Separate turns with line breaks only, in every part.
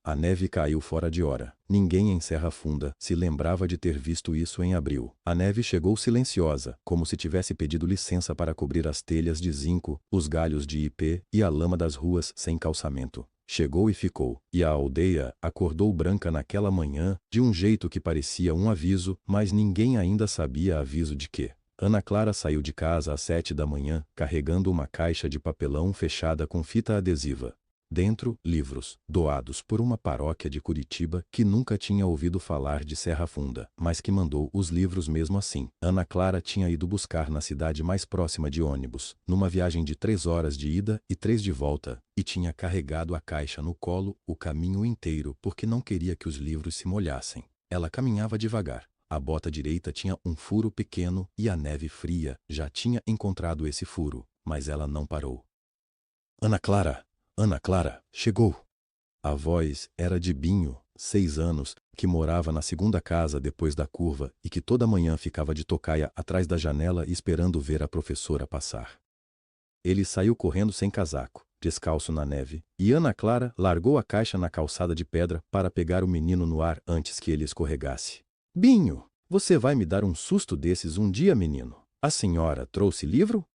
A neve caiu fora de hora. Ninguém em Serra Funda se lembrava de ter visto isso em abril. A neve chegou silenciosa, como se tivesse pedido licença para cobrir as telhas de zinco, os galhos de ipê e a lama das ruas sem calçamento. Chegou e ficou, e a aldeia acordou branca naquela manhã, de um jeito que parecia um aviso, mas ninguém ainda sabia aviso de quê. Ana Clara saiu de casa às 7 da manhã, carregando uma caixa de papelão fechada com fita adesiva. Dentro, livros, doados por uma paróquia de Curitiba que nunca tinha ouvido falar de Serra Funda, mas que mandou os livros mesmo assim. Ana Clara tinha ido buscar na cidade mais próxima de ônibus, numa viagem de 3 horas de ida e 3 de volta, e tinha carregado a caixa no colo o caminho inteiro porque não queria que os livros se molhassem. Ela caminhava devagar. A bota direita tinha um furo pequeno e a neve fria já tinha encontrado esse furo, mas ela não parou. Ana Clara! Ana Clara, chegou! A voz era de Binho, 6 anos, que morava na segunda casa depois da curva e que toda manhã ficava de tocaia atrás da janela esperando ver a professora passar. Ele saiu correndo sem casaco, descalço na neve, e Ana Clara largou a caixa na calçada de pedra para pegar o menino no ar antes que ele escorregasse. Binho, você vai me dar um susto desses um dia, menino? A senhora trouxe livro?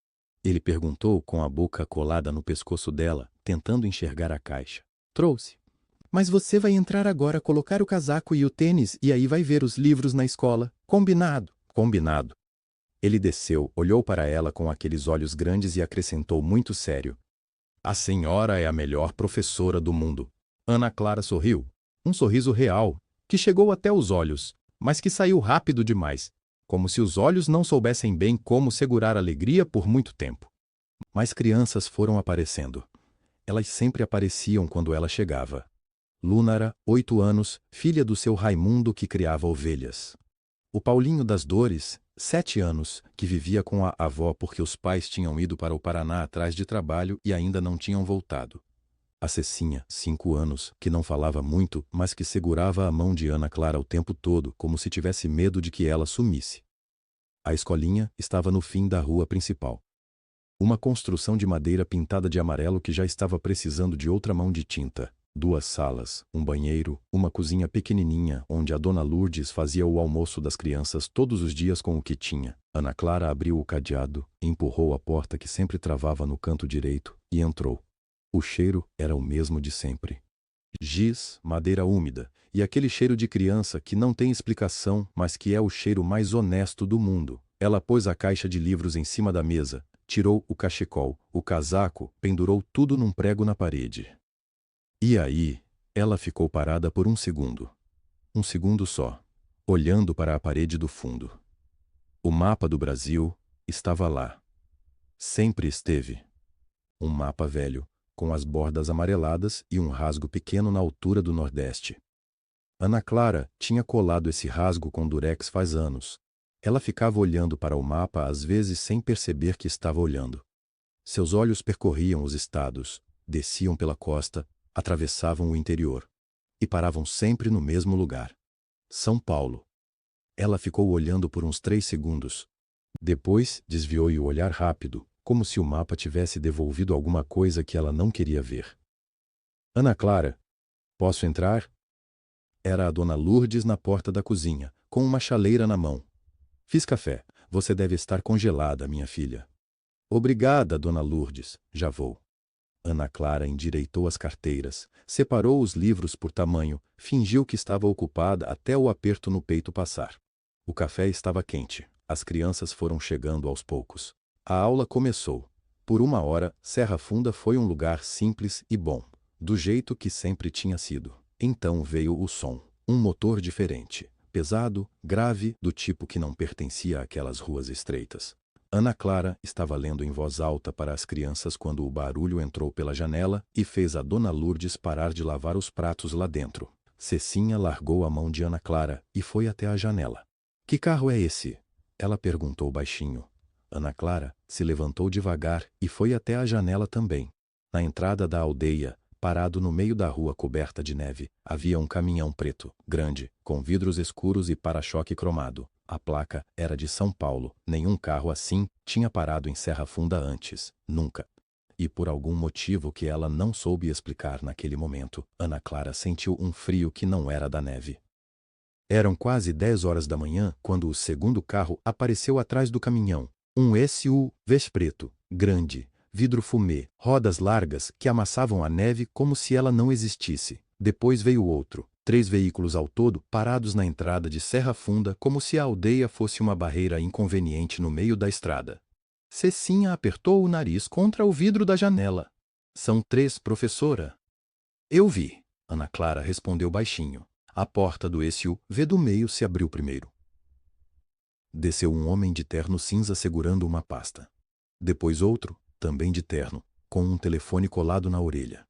Ele perguntou com a boca colada no pescoço dela, tentando enxergar a caixa. Trouxe. Mas você vai entrar agora, colocar o casaco e o tênis e aí vai ver os livros na escola. Combinado? Combinado. Ele desceu, olhou para ela com aqueles olhos grandes e acrescentou muito sério. A senhora é a melhor professora do mundo. Ana Clara sorriu. Um sorriso real, que chegou até os olhos, mas que saiu rápido demais, como se os olhos não soubessem bem como segurar a alegria por muito tempo. Mas crianças foram aparecendo. Elas sempre apareciam quando ela chegava. Lúnara, 8 anos, filha do seu Raimundo que criava ovelhas. O Paulinho das Dores, 7 anos, que vivia com a avó porque os pais tinham ido para o Paraná atrás de trabalho e ainda não tinham voltado. A Cecinha, 5 anos, que não falava muito, mas que segurava a mão de Ana Clara o tempo todo, como se tivesse medo de que ela sumisse. A escolinha estava no fim da rua principal. Uma construção de madeira pintada de amarelo que já estava precisando de outra mão de tinta. 2 salas, um banheiro, uma cozinha pequenininha onde a dona Lourdes fazia o almoço das crianças todos os dias com o que tinha. Ana Clara abriu o cadeado, empurrou a porta que sempre travava no canto direito e entrou. O cheiro era o mesmo de sempre. Giz, madeira úmida, e aquele cheiro de criança que não tem explicação, mas que é o cheiro mais honesto do mundo. Ela pôs a caixa de livros em cima da mesa, tirou o cachecol, o casaco, pendurou tudo num prego na parede. E aí, ela ficou parada por um segundo. Um segundo só, olhando para a parede do fundo. O mapa do Brasil estava lá. Sempre esteve. Um mapa velho, com as bordas amareladas e um rasgo pequeno na altura do Nordeste. Ana Clara tinha colado esse rasgo com durex faz anos. Ela ficava olhando para o mapa às vezes sem perceber que estava olhando. Seus olhos percorriam os estados, desciam pela costa, atravessavam o interior. E paravam sempre no mesmo lugar. São Paulo. Ela ficou olhando por uns 3 segundos. Depois, desviou o olhar rápido, como se o mapa tivesse devolvido alguma coisa que ela não queria ver. Ana Clara, posso entrar? Era a dona Lourdes na porta da cozinha, com uma chaleira na mão. Fiz café. Você deve estar congelada, minha filha. Obrigada, dona Lourdes. Já vou. Ana Clara endireitou as carteiras, separou os livros por tamanho, fingiu que estava ocupada até o aperto no peito passar. O café estava quente. As crianças foram chegando aos poucos. A aula começou. Por 1 hora, Serra Funda foi um lugar simples e bom, do jeito que sempre tinha sido. Então veio o som. Um motor diferente, pesado, grave, do tipo que não pertencia àquelas ruas estreitas. Ana Clara estava lendo em voz alta para as crianças quando o barulho entrou pela janela e fez a dona Lourdes parar de lavar os pratos lá dentro. Cecinha largou a mão de Ana Clara e foi até a janela. Que carro é esse? Ela perguntou baixinho. Ana Clara se levantou devagar e foi até a janela também. Na entrada da aldeia, parado no meio da rua coberta de neve, havia um caminhão preto, grande, com vidros escuros e para-choque cromado. A placa era de São Paulo. Nenhum carro assim tinha parado em Serra Funda antes. Nunca. E por algum motivo que ela não soube explicar naquele momento, Ana Clara sentiu um frio que não era da neve. Eram quase 10 horas da manhã quando o segundo carro apareceu atrás do caminhão. Um SUV preto, grande, vidro fumê, rodas largas que amassavam a neve como se ela não existisse. Depois veio outro, 3 veículos ao todo parados na entrada de Serra Funda como se a aldeia fosse uma barreira inconveniente no meio da estrada. Cecinha apertou o nariz contra o vidro da janela. São 3, professora. Eu vi, Ana Clara respondeu baixinho. A porta do SUV do meio se abriu primeiro. Desceu um homem de terno cinza segurando uma pasta. Depois outro, também de terno, com um telefone colado na orelha.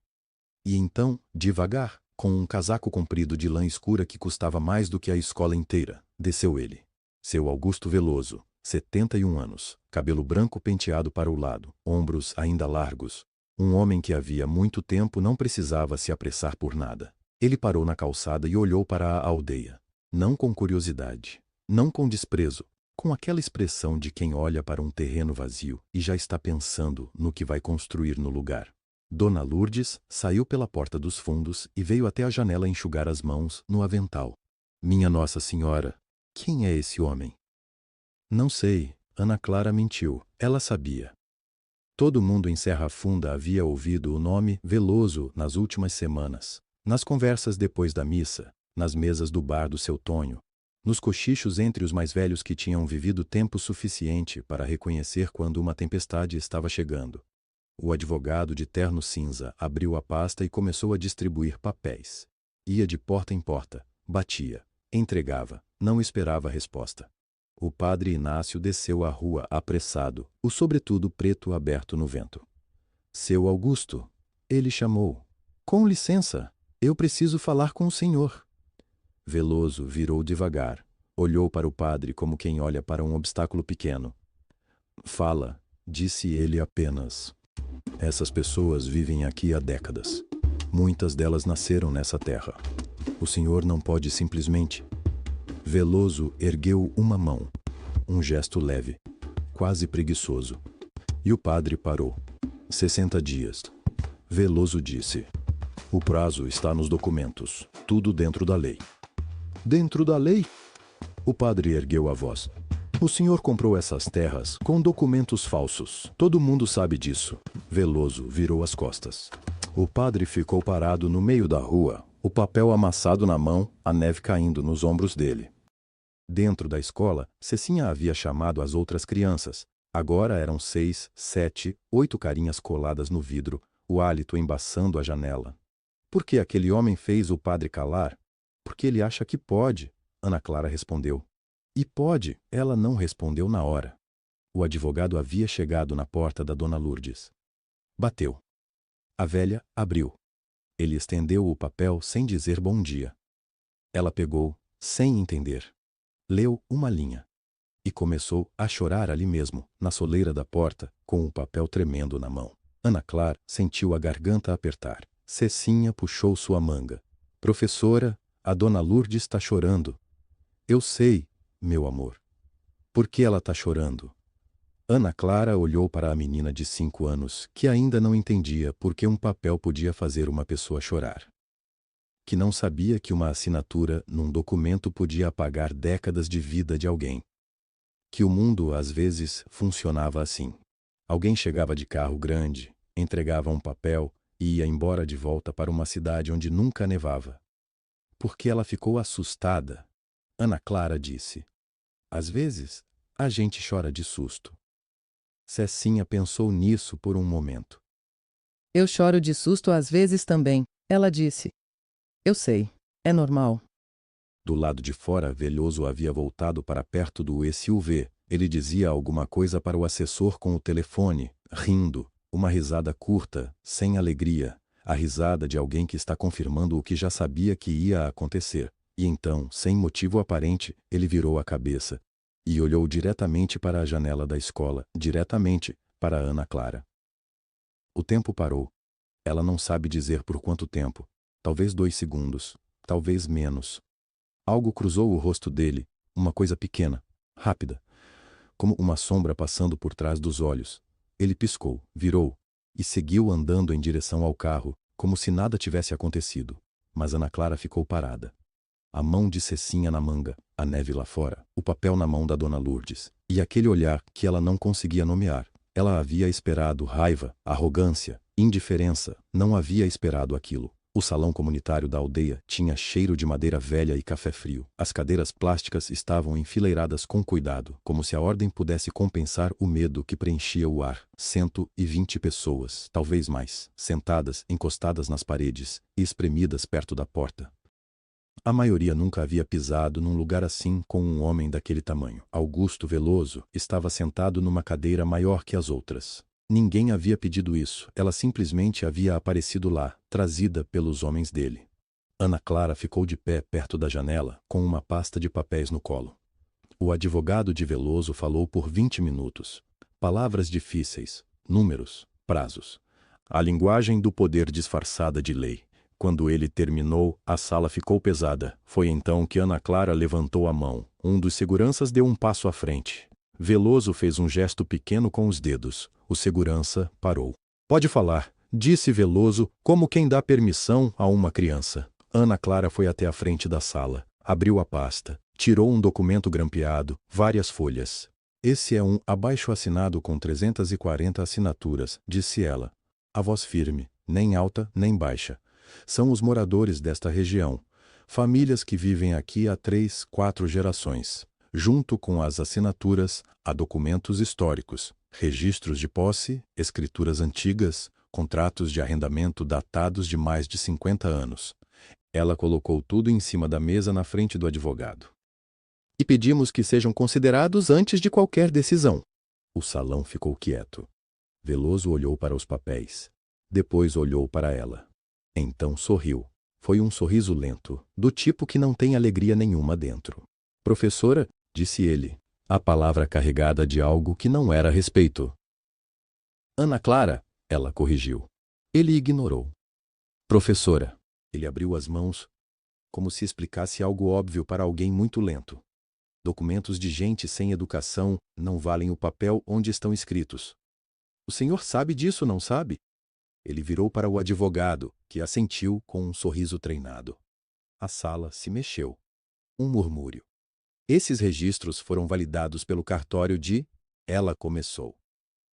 E então, devagar, com um casaco comprido de lã escura que custava mais do que a escola inteira, desceu ele. Seu Augusto Veloso, 71 anos, cabelo branco penteado para o lado, ombros ainda largos. Um homem que havia muito tempo não precisava se apressar por nada. Ele parou na calçada e olhou para a aldeia. Não com curiosidade, não com desprezo, com aquela expressão de quem olha para um terreno vazio e já está pensando no que vai construir no lugar. Dona Lourdes saiu pela porta dos fundos e veio até a janela enxugar as mãos no avental. Minha Nossa Senhora, quem é esse homem? Não sei, Ana Clara mentiu, ela sabia. Todo mundo em Serra Funda havia ouvido o nome Veloso nas últimas semanas. Nas conversas depois da missa, nas mesas do bar do seu Tonho, nos cochichos entre os mais velhos que tinham vivido tempo suficiente para reconhecer quando uma tempestade estava chegando. O advogado de terno cinza abriu a pasta e começou a distribuir papéis. Ia de porta em porta, batia, entregava, não esperava resposta. O padre Inácio desceu a rua apressado, o sobretudo preto aberto no vento. Seu Augusto, ele chamou. Com licença, eu preciso falar com o senhor. Veloso virou devagar, olhou para o padre como quem olha para um obstáculo pequeno. Fala, disse ele apenas. Essas pessoas vivem aqui há décadas. Muitas delas nasceram nessa terra. O senhor não pode simplesmente... Veloso ergueu uma mão. Um gesto leve, quase preguiçoso. E o padre parou. 60 dias. Veloso disse. O prazo está nos documentos, tudo dentro da lei. Dentro da lei? O padre ergueu a voz. O senhor comprou essas terras com documentos falsos. Todo mundo sabe disso. Veloso virou as costas. O padre ficou parado no meio da rua, o papel amassado na mão, a neve caindo nos ombros dele. Dentro da escola, Cecinha havia chamado as outras crianças. Agora eram 6, 7, 8 carinhas coladas no vidro, o hálito embaçando a janela. Por que aquele homem fez o padre calar? Porque ele acha que pode, Ana Clara respondeu. E pode, ela não respondeu na hora. O advogado havia chegado na porta da Dona Lourdes. Bateu. A velha abriu. Ele estendeu o papel sem dizer bom dia. Ela pegou, sem entender. Leu uma linha. E começou a chorar ali mesmo, na soleira da porta, com o papel tremendo na mão. Ana Clara sentiu a garganta apertar. Cecinha puxou sua manga. Professora, a Dona Lourdes está chorando. Eu sei, meu amor. Por que ela está chorando? Ana Clara olhou para a menina de 5 anos, que ainda não entendia por que um papel podia fazer uma pessoa chorar. Que não sabia que uma assinatura num documento podia apagar décadas de vida de alguém. Que o mundo, às vezes, funcionava assim. Alguém chegava de carro grande, entregava um papel e ia embora de volta para uma cidade onde nunca nevava. Porque ela ficou assustada. Ana Clara disse. Às vezes, a gente chora de susto. Cecinha pensou nisso por um momento.
Eu choro de susto às vezes também, ela disse. Eu sei, é normal.
Do lado de fora, Veloso havia voltado para perto do SUV. Ele dizia alguma coisa para o assessor com o telefone, rindo, uma risada curta, sem alegria, a risada de alguém que está confirmando o que já sabia que ia acontecer. E então, sem motivo aparente, ele virou a cabeça e olhou diretamente para a janela da escola, diretamente para Ana Clara. O tempo parou. Ela não sabe dizer por quanto tempo. Talvez 2 segundos, talvez menos. Algo cruzou o rosto dele, uma coisa pequena, rápida, como uma sombra passando por trás dos olhos. Ele piscou, virou, E seguiu andando em direção ao carro, como se nada tivesse acontecido. Mas Ana Clara ficou parada. A mão de Cecinha na manga, a neve lá fora, o papel na mão da dona Lourdes, e aquele olhar que ela não conseguia nomear. Ela havia esperado raiva, arrogância, indiferença, não havia esperado aquilo. O salão comunitário da aldeia tinha cheiro de madeira velha e café frio. As cadeiras plásticas estavam enfileiradas com cuidado, como se a ordem pudesse compensar o medo que preenchia o ar. 120 pessoas, talvez mais, sentadas, encostadas nas paredes e espremidas perto da porta. A maioria nunca havia pisado num lugar assim com um homem daquele tamanho. Augusto Veloso estava sentado numa cadeira maior que as outras. Ninguém havia pedido isso, ela simplesmente havia aparecido lá, trazida pelos homens dele. Ana Clara ficou de pé perto da janela, com uma pasta de papéis no colo. O advogado de Veloso falou por 20 minutos. Palavras difíceis, números, prazos. A linguagem do poder disfarçada de lei. Quando ele terminou, a sala ficou pesada. Foi então que Ana Clara levantou a mão. Um dos seguranças deu um passo à frente. Veloso fez um gesto pequeno com os dedos. O segurança parou. Pode falar, disse Veloso, como quem dá permissão a uma criança. Ana Clara foi até a frente da sala. Abriu a pasta. Tirou um documento grampeado, várias folhas. Esse é um abaixo-assinado com 340 assinaturas, disse ela. A voz firme, nem alta nem baixa. São os moradores desta região. Famílias que vivem aqui há 3, 4 gerações. Junto com as assinaturas, há documentos históricos, registros de posse, escrituras antigas, contratos de arrendamento datados de mais de 50 anos. Ela colocou tudo em cima da mesa na frente do advogado. E pedimos que sejam considerados antes de qualquer decisão. O salão ficou quieto. Veloso olhou para os papéis. Depois olhou para ela. Então sorriu. Foi um sorriso lento, do tipo que não tem alegria nenhuma dentro. Professora, disse ele, a palavra carregada de algo que não era respeito. Ana Clara, ela corrigiu. Ele ignorou. Professora. Ele abriu as mãos, como se explicasse algo óbvio para alguém muito lento. Documentos de gente sem educação não valem o papel onde estão escritos. O senhor sabe disso, não sabe? Ele virou para o advogado, que assentiu com um sorriso treinado. A sala se mexeu. Um murmúrio. Esses registros foram validados pelo cartório de... Ela começou.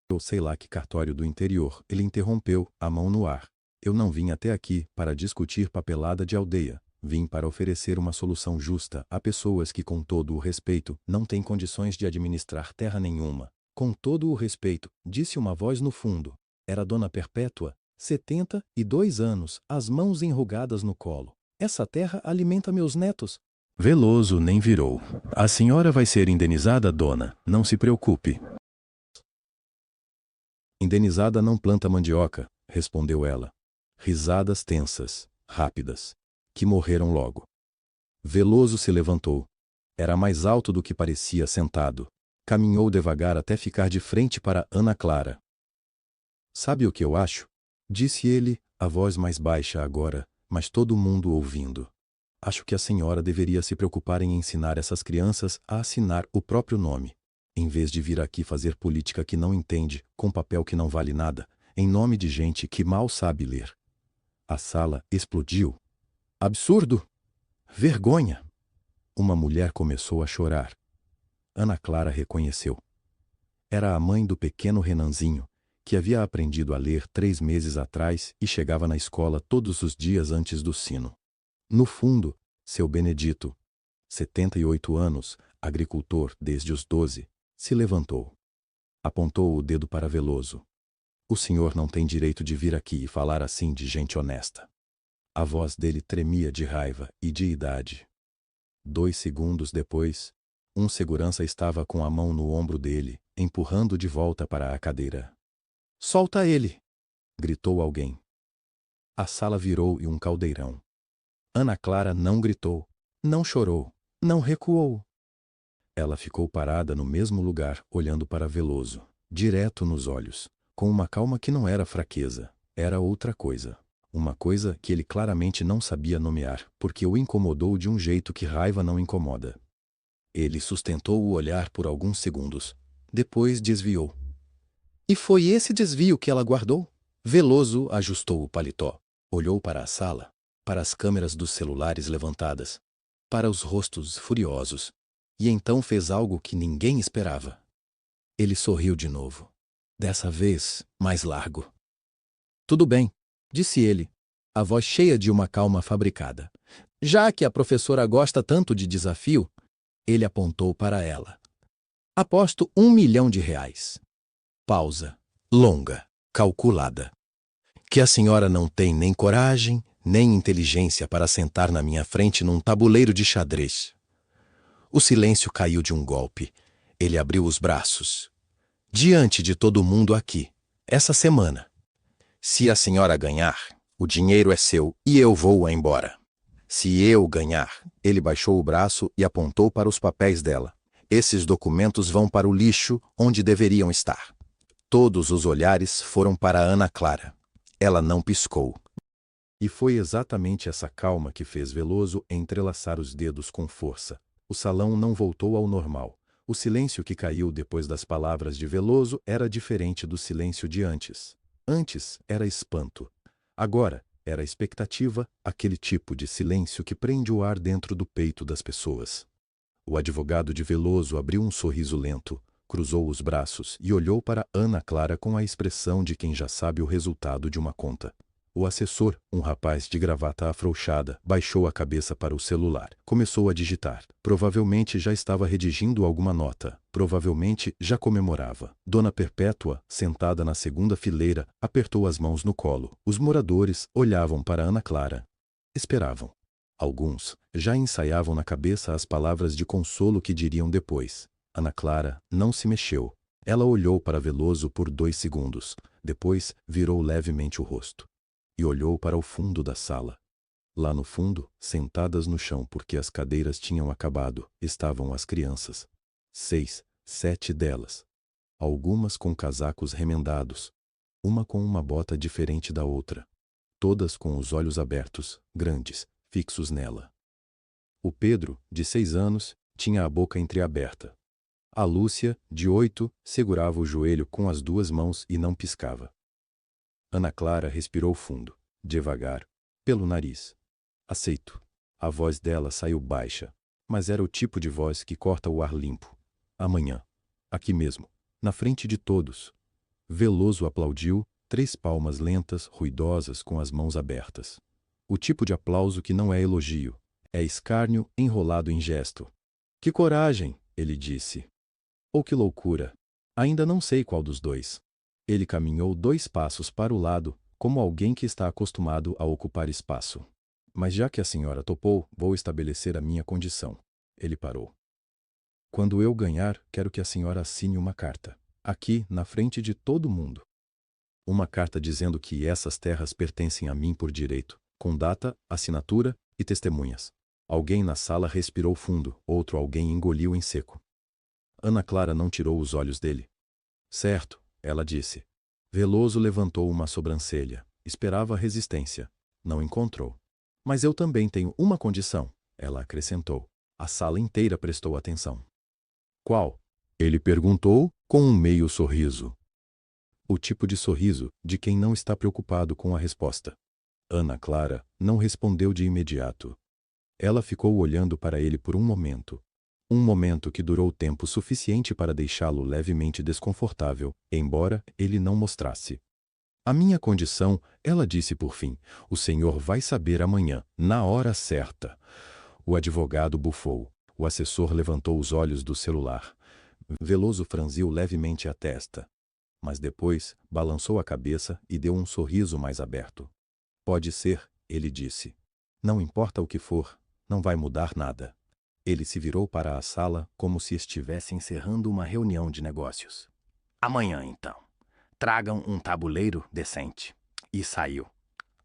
Eu sei lá que cartório do interior. Ele interrompeu, a mão no ar. Eu não vim até aqui para discutir papelada de aldeia. Vim para oferecer uma solução justa a pessoas que, com todo o respeito, não têm condições de administrar terra nenhuma. Com todo o respeito, disse uma voz no fundo. Era Dona Perpétua, 72 anos, as mãos enrugadas no colo. Essa terra alimenta meus netos. Veloso nem virou. A senhora vai ser indenizada, dona. Não se preocupe. Indenizada não planta mandioca, respondeu ela. Risadas tensas, rápidas, que morreram logo. Veloso se levantou. Era mais alto do que parecia sentado. Caminhou devagar até ficar de frente para Ana Clara. Sabe o que eu acho? Disse ele, a voz mais baixa agora, mas todo mundo ouvindo. Acho que a senhora deveria se preocupar em ensinar essas crianças a assinar o próprio nome, em vez de vir aqui fazer política que não entende, com papel que não vale nada, em nome de gente que mal sabe ler. A sala explodiu. Absurdo! Vergonha! Uma mulher começou a chorar. Ana Clara reconheceu. Era a mãe do pequeno Renanzinho, que havia aprendido a ler 3 meses atrás e chegava na escola todos os dias antes do sino. No fundo, seu Benedito, 78 anos, agricultor desde os 12, se levantou. Apontou o dedo para Veloso. O senhor não tem direito de vir aqui e falar assim de gente honesta. A voz dele tremia de raiva e de idade. 2 segundos depois, um segurança estava com a mão no ombro dele, empurrando de volta para a cadeira. Solta ele! Gritou alguém. A sala virou em um caldeirão. Ana Clara não gritou, não chorou, não recuou. Ela ficou parada no mesmo lugar, olhando para Veloso, direto nos olhos, com uma calma que não era fraqueza, era outra coisa. Uma coisa que ele claramente não sabia nomear, porque o incomodou de um jeito que raiva não incomoda. Ele sustentou o olhar por alguns segundos, depois desviou. E foi esse desvio que ela guardou? Veloso ajustou o paletó, olhou para a sala, para as câmeras dos celulares levantadas, para os rostos furiosos, e então fez algo que ninguém esperava. Ele sorriu de novo, dessa vez mais largo. Tudo bem, disse ele, a voz cheia de uma calma fabricada. Já que a professora gosta tanto de desafio, ele apontou para ela. Aposto R$1 milhão. Pausa. Longa. Calculada. Que a senhora não tem nem coragem, nem inteligência para sentar na minha frente num tabuleiro de xadrez. O silêncio caiu de um golpe. Ele abriu os braços. Diante de todo mundo aqui, essa semana. Se a senhora ganhar, o dinheiro é seu e eu vou embora. Se eu ganhar, ele baixou o braço e apontou para os papéis dela. Esses documentos vão para o lixo onde deveriam estar. Todos os olhares foram para Ana Clara. Ela não piscou. E foi exatamente essa calma que fez Veloso entrelaçar os dedos com força. O salão não voltou ao normal. O silêncio que caiu depois das palavras de Veloso era diferente do silêncio de antes. Antes era espanto. Agora era expectativa, aquele tipo de silêncio que prende o ar dentro do peito das pessoas. O advogado de Veloso abriu um sorriso lento, cruzou os braços e olhou para Ana Clara com a expressão de quem já sabe o resultado de uma conta. O assessor, um rapaz de gravata afrouxada, baixou a cabeça para o celular. Começou a digitar. Provavelmente já estava redigindo alguma nota. Provavelmente já comemorava. Dona Perpétua, sentada na segunda fileira, apertou as mãos no colo. Os moradores olhavam para Ana Clara. Esperavam. Alguns já ensaiavam na cabeça as palavras de consolo que diriam depois. Ana Clara não se mexeu. Ela olhou para Veloso por 2 segundos. Depois virou levemente o rosto. E olhou para o fundo da sala. Lá no fundo, sentadas no chão porque as cadeiras tinham acabado, estavam as crianças. 6, 7 delas. Algumas com casacos remendados. Uma com uma bota diferente da outra. Todas com os olhos abertos, grandes, fixos nela. O Pedro, de 6 anos, tinha a boca entreaberta. A Lúcia, de 8, segurava o joelho com as 2 mãos e não piscava. Ana Clara respirou fundo, devagar, pelo nariz. Aceito. A voz dela saiu baixa, mas era o tipo de voz que corta o ar limpo. Amanhã. Aqui mesmo, na frente de todos. Veloso aplaudiu, 3 palmas lentas, ruidosas, com as mãos abertas. O tipo de aplauso que não é elogio, é escárnio enrolado em gesto. Que coragem, ele disse. Ou que loucura. Ainda não sei qual dos dois. Ele caminhou 2 passos para o lado, como alguém que está acostumado a ocupar espaço. Mas já que a senhora topou, vou estabelecer a minha condição. Ele parou. Quando eu ganhar, quero que a senhora assine uma carta. Aqui, na frente de todo mundo. Uma carta dizendo que essas terras pertencem a mim por direito, com data, assinatura e testemunhas. Alguém na sala respirou fundo, outro alguém engoliu em seco. Ana Clara não tirou os olhos dele. Certo, ela disse. Veloso levantou uma sobrancelha. Esperava resistência. Não encontrou. Mas eu também tenho uma condição, ela acrescentou. A sala inteira prestou atenção. Qual? Ele perguntou, com um meio sorriso. O tipo de sorriso de quem não está preocupado com a resposta. Ana Clara não respondeu de imediato. Ela ficou olhando para ele por um momento. Um momento que durou tempo suficiente para deixá-lo levemente desconfortável, embora ele não mostrasse. A minha condição, ela disse por fim, o senhor vai saber amanhã, na hora certa. O advogado bufou. O assessor levantou os olhos do celular. Veloso franziu levemente a testa. Mas depois balançou a cabeça e deu um sorriso mais aberto. Pode ser, ele disse. Não importa o que for, não vai mudar nada. Ele se virou para a sala como se estivesse encerrando uma reunião de negócios. Amanhã, então. Tragam um tabuleiro decente. E saiu.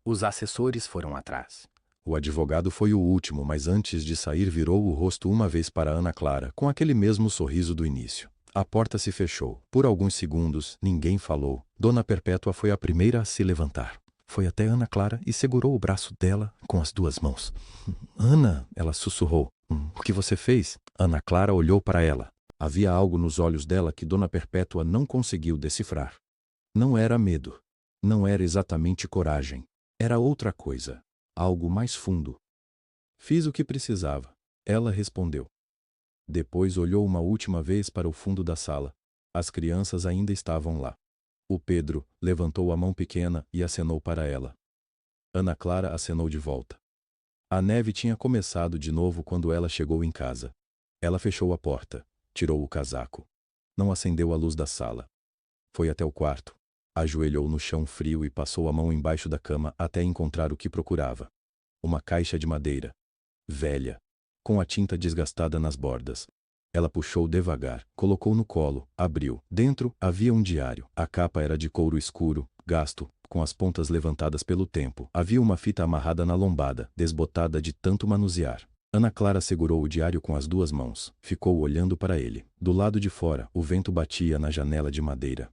Os assessores foram atrás. O advogado foi o último, mas antes de sair virou o rosto uma vez para Ana Clara, com aquele mesmo sorriso do início. A porta se fechou. Por alguns segundos, ninguém falou. Dona Perpétua foi a primeira a se levantar. Foi até Ana Clara e segurou o braço dela com as 2 mãos. Ana, ela sussurrou. O que você fez? Ana Clara olhou para ela. Havia algo nos olhos dela que Dona Perpétua não conseguiu decifrar. Não era medo. Não era exatamente coragem. Era outra coisa. Algo mais fundo. Fiz o que precisava. Ela respondeu. Depois olhou uma última vez para o fundo da sala. As crianças ainda estavam lá. O Pedro levantou a mão pequena e acenou para ela. Ana Clara acenou de volta. A neve tinha começado de novo quando ela chegou em casa. Ela fechou a porta, tirou o casaco. Não acendeu a luz da sala. Foi até o quarto. Ajoelhou no chão frio e passou a mão embaixo da cama até encontrar o que procurava. Uma caixa de madeira. Velha, com a tinta desgastada nas bordas. Ela puxou devagar, colocou no colo, abriu. Dentro havia um diário. A capa era de couro escuro, gasto, com as pontas levantadas pelo tempo. Havia uma fita amarrada na lombada, desbotada de tanto manusear. Ana Clara segurou o diário com as duas mãos. Ficou olhando para ele. Do lado de fora, o vento batia na janela de madeira.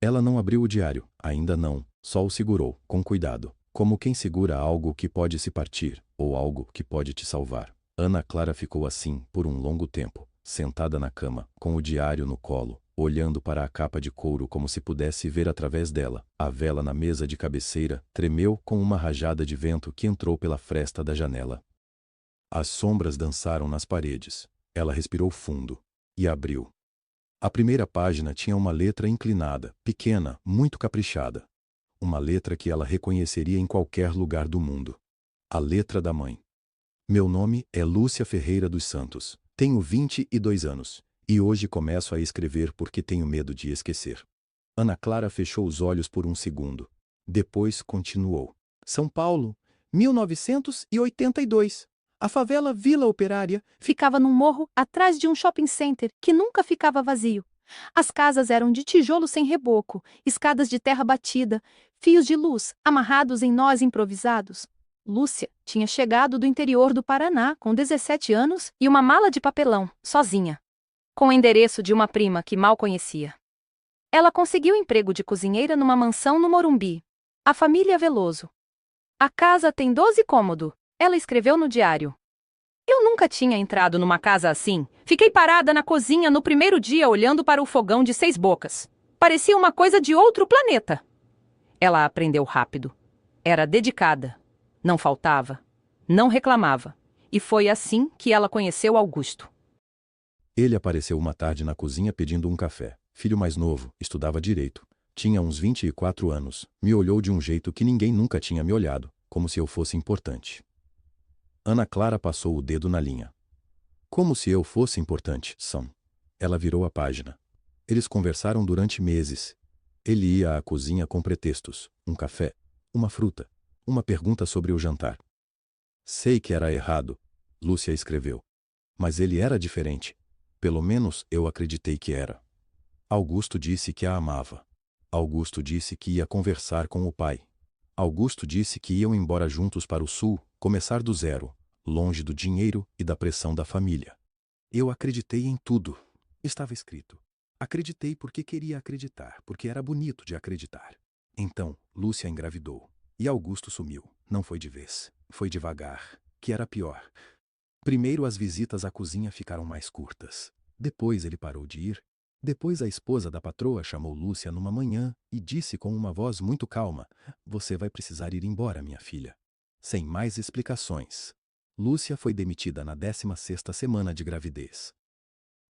Ela não abriu o diário, ainda não, só o segurou, com cuidado, como quem segura algo que pode se partir, ou algo que pode te salvar. Ana Clara ficou assim por um longo tempo, sentada na cama, com o diário no colo, olhando para a capa de couro como se pudesse ver através dela. A vela na mesa de cabeceira tremeu com uma rajada de vento que entrou pela fresta da janela. As sombras dançaram nas paredes. Ela respirou fundo e abriu. A primeira página tinha uma letra inclinada, pequena, muito caprichada. Uma letra que ela reconheceria em qualquer lugar do mundo. A letra da mãe. Meu nome é Lúcia Ferreira dos Santos. Tenho 22 anos. E hoje começo a escrever porque tenho medo de esquecer. Ana Clara fechou os olhos por um segundo. Depois continuou. São Paulo, 1982. A favela Vila Operária
Ficava num morro atrás de um shopping center que nunca ficava vazio. As casas eram de tijolo sem reboco, escadas de terra batida, fios de luz amarrados em nós improvisados. Lúcia tinha chegado do interior do Paraná com 17 anos e uma mala de papelão, sozinha, com o endereço de uma prima que mal conhecia. Ela conseguiu emprego de cozinheira numa mansão no Morumbi. A família Veloso. A casa tem 12 cômodos, ela escreveu no diário. Eu nunca tinha entrado numa casa assim. Fiquei parada na cozinha no primeiro dia olhando para o fogão de 6 bocas. Parecia uma coisa de outro planeta. Ela aprendeu rápido. Era dedicada. Não faltava. Não reclamava. E foi assim que ela conheceu Augusto.
Ele apareceu uma tarde na cozinha pedindo um café. Filho mais novo, estudava direito. Tinha uns 24 anos. Me olhou de um jeito que ninguém nunca tinha me olhado, como se eu fosse importante. Ana Clara passou o dedo na linha. Como se eu fosse importante, Sam. Ela virou a página. Eles conversaram durante meses. Ele ia à cozinha com pretextos, um café, uma fruta, uma pergunta sobre o jantar. Sei que era errado, Lúcia escreveu. Mas ele era diferente. Pelo menos eu acreditei que era. Augusto disse que a amava. Augusto disse que ia conversar com o pai. Augusto disse que iam embora juntos para o sul, começar do zero, longe do dinheiro e da pressão da família. Eu acreditei em tudo. Estava escrito. Acreditei porque queria acreditar, porque era bonito de acreditar. Então, Lúcia engravidou. E Augusto sumiu. Não foi de vez. Foi devagar, que era pior. Primeiro as visitas à cozinha ficaram mais curtas. Depois ele parou de ir. Depois a esposa da patroa chamou Lúcia numa manhã e disse com uma voz muito calma: "Você vai precisar ir embora, minha filha." Sem mais explicações. Lúcia foi demitida na 16ª semana de gravidez.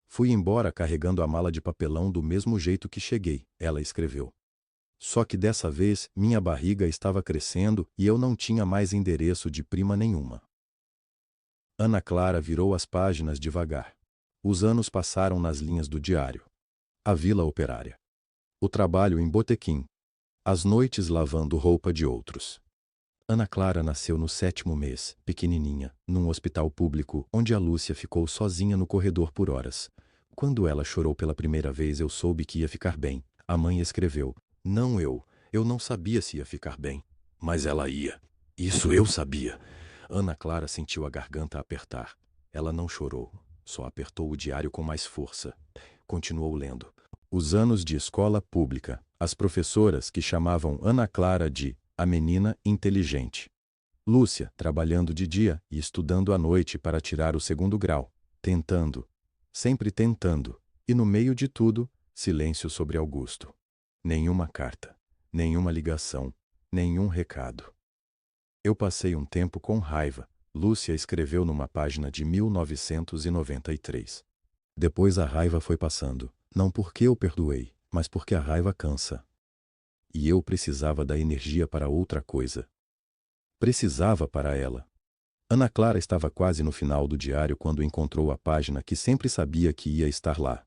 Fui embora carregando a mala de papelão do mesmo jeito que cheguei, ela escreveu. Só que dessa vez minha barriga estava crescendo e eu não tinha mais endereço de prima nenhuma. Ana Clara virou as páginas devagar. Os anos passaram nas linhas do diário. A Vila Operária. O trabalho em botequim. As noites lavando roupa de outros. Ana Clara nasceu no 7º mês, pequenininha, num hospital público onde a Lúcia ficou sozinha no corredor por horas. Quando ela chorou pela primeira vez eu soube que ia ficar bem. A mãe escreveu. Não eu não sabia se ia ficar bem. Mas ela ia. Isso eu sabia. Ana Clara sentiu a garganta apertar. Ela não chorou, só apertou o diário com mais força. Continuou lendo. Os anos de escola pública. As professoras que chamavam Ana Clara de a menina inteligente. Lúcia, trabalhando de dia e estudando à noite para tirar o 2º grau. Tentando. Sempre tentando. E no meio de tudo, silêncio sobre Augusto. Nenhuma carta. Nenhuma ligação, nenhum recado. Eu passei um tempo com raiva, Lúcia escreveu numa página de 1993. Depois a raiva foi passando, não porque eu perdoei, mas porque a raiva cansa. E eu precisava da energia para outra coisa. Precisava para ela. Ana Clara estava quase no final do diário quando encontrou a página que sempre sabia que ia estar lá.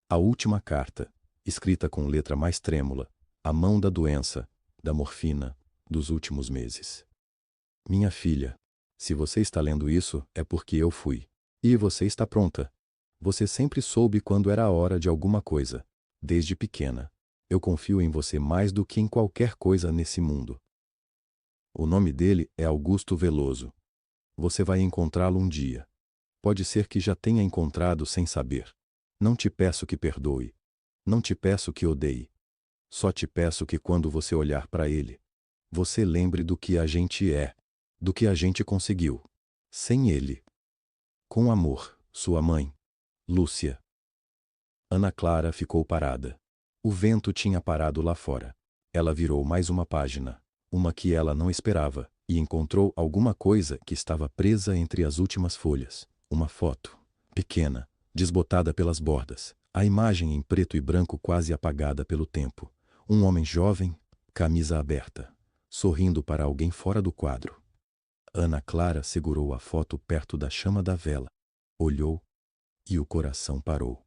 A última carta, escrita com letra mais trêmula, a mão da doença, da morfina, dos últimos meses. Minha filha, se você está lendo isso, é porque eu fui. E você está pronta. Você sempre soube quando era a hora de alguma coisa. Desde pequena. Eu confio em você mais do que em qualquer coisa nesse mundo. O nome dele é Augusto Veloso. Você vai encontrá-lo um dia. Pode ser que já tenha encontrado sem saber. Não te peço que perdoe. Não te peço que odeie. Só te peço que quando você olhar para ele, você lembre do que a gente é, do que a gente conseguiu. Sem ele. Com amor, sua mãe, Lúcia. Ana Clara ficou parada. O vento tinha parado lá fora. Ela virou mais uma página, uma que ela não esperava, e encontrou alguma coisa que estava presa entre as últimas folhas. Uma foto, pequena, desbotada pelas bordas, a imagem em preto e branco quase apagada pelo tempo. Um homem jovem, camisa aberta, sorrindo para alguém fora do quadro. Ana Clara segurou a foto perto da chama da vela, olhou, e o coração parou.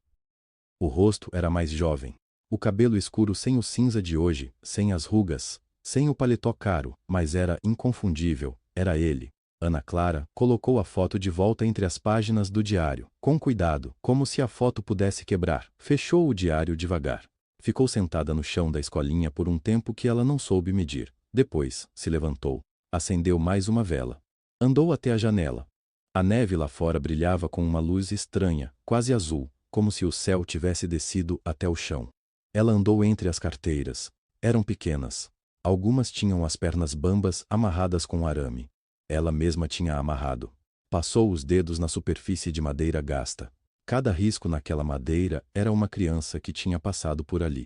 O rosto era mais jovem, o cabelo escuro sem o cinza de hoje, sem as rugas, sem o paletó caro, mas era inconfundível, era ele. Ana Clara colocou a foto de volta entre as páginas do diário, com cuidado, como se a foto pudesse quebrar. Fechou o diário devagar. Ficou sentada no chão da escolinha por um tempo que ela não soube medir. Depois, se levantou. Acendeu mais uma vela. Andou até a janela. A neve lá fora brilhava com uma luz estranha, quase azul, como se o céu tivesse descido até o chão. Ela andou entre as carteiras. Eram pequenas. Algumas tinham as pernas bambas amarradas com arame. Ela mesma tinha amarrado. Passou os dedos na superfície de madeira gasta. Cada risco naquela madeira era uma criança que tinha passado por ali.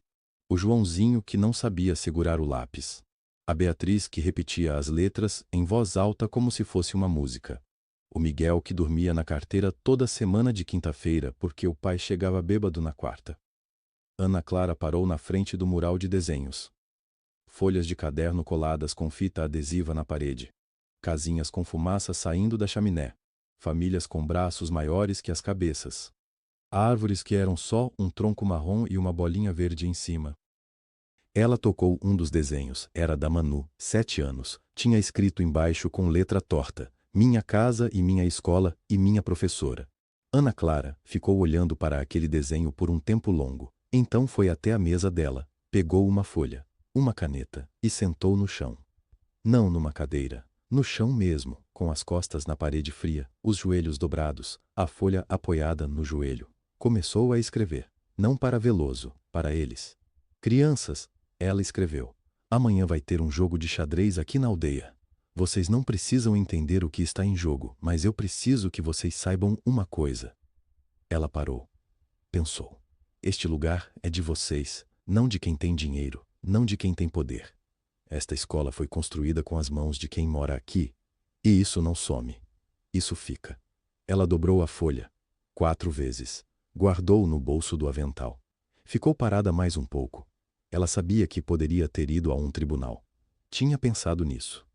O Joãozinho que não sabia segurar o lápis. A Beatriz que repetia as letras em voz alta como se fosse uma música. O Miguel que dormia na carteira toda semana de quinta-feira porque o pai chegava bêbado na quarta. Ana Clara parou na frente do mural de desenhos. Folhas de caderno coladas com fita adesiva na parede. Casinhas com fumaça saindo da chaminé. Famílias com braços maiores que as cabeças. Árvores que eram só um tronco marrom e uma bolinha verde em cima. Ela tocou um dos desenhos, era da Manu, 7 anos. Tinha escrito embaixo com letra torta: minha casa e minha escola e minha professora. Ana Clara ficou olhando para aquele desenho por um tempo longo. Então foi até a mesa dela, pegou uma folha, uma caneta, e sentou no chão. Não numa cadeira, no chão mesmo, com as costas na parede fria, os joelhos dobrados, a folha apoiada no joelho. Começou a escrever, não para Veloso, para eles. Crianças, ela escreveu. Amanhã vai ter um jogo de xadrez aqui na aldeia. Vocês não precisam entender o que está em jogo, mas eu preciso que vocês saibam uma coisa. Ela parou. Pensou. Este lugar é de vocês, não de quem tem dinheiro, não de quem tem poder. Esta escola foi construída com as mãos de quem mora aqui. E isso não some. Isso fica. Ela dobrou a folha. 4 vezes. Guardou no bolso do avental. Ficou parada mais um pouco. Ela sabia que poderia ter ido a um tribunal. Tinha pensado nisso.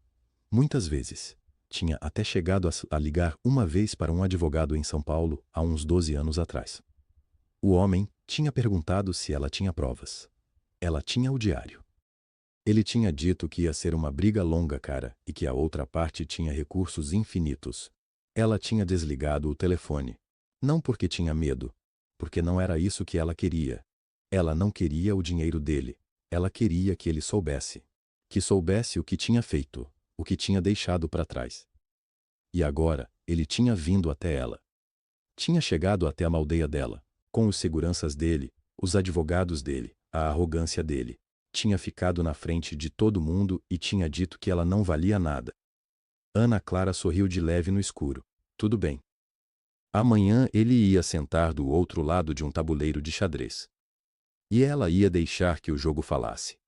Muitas vezes. Tinha até chegado a ligar uma vez para um advogado em São Paulo, há uns 12 anos atrás. O homem tinha perguntado se ela tinha provas. Ela tinha o diário. Ele tinha dito que ia ser uma briga longa, cara, e que a outra parte tinha recursos infinitos. Ela tinha desligado o telefone. Não porque tinha medo, porque não era isso que ela queria. Ela não queria o dinheiro dele. Ela queria que ele soubesse. Que soubesse o que tinha feito, o que tinha deixado para trás. E agora, ele tinha vindo até ela. Tinha chegado até a aldeia dela, com os seguranças dele, os advogados dele, a arrogância dele. Tinha ficado na frente de todo mundo e tinha dito que ela não valia nada. Ana Clara sorriu de leve no escuro. Tudo bem. Amanhã ele ia sentar do outro lado de um tabuleiro de xadrez. E ela ia deixar que o jogo falasse.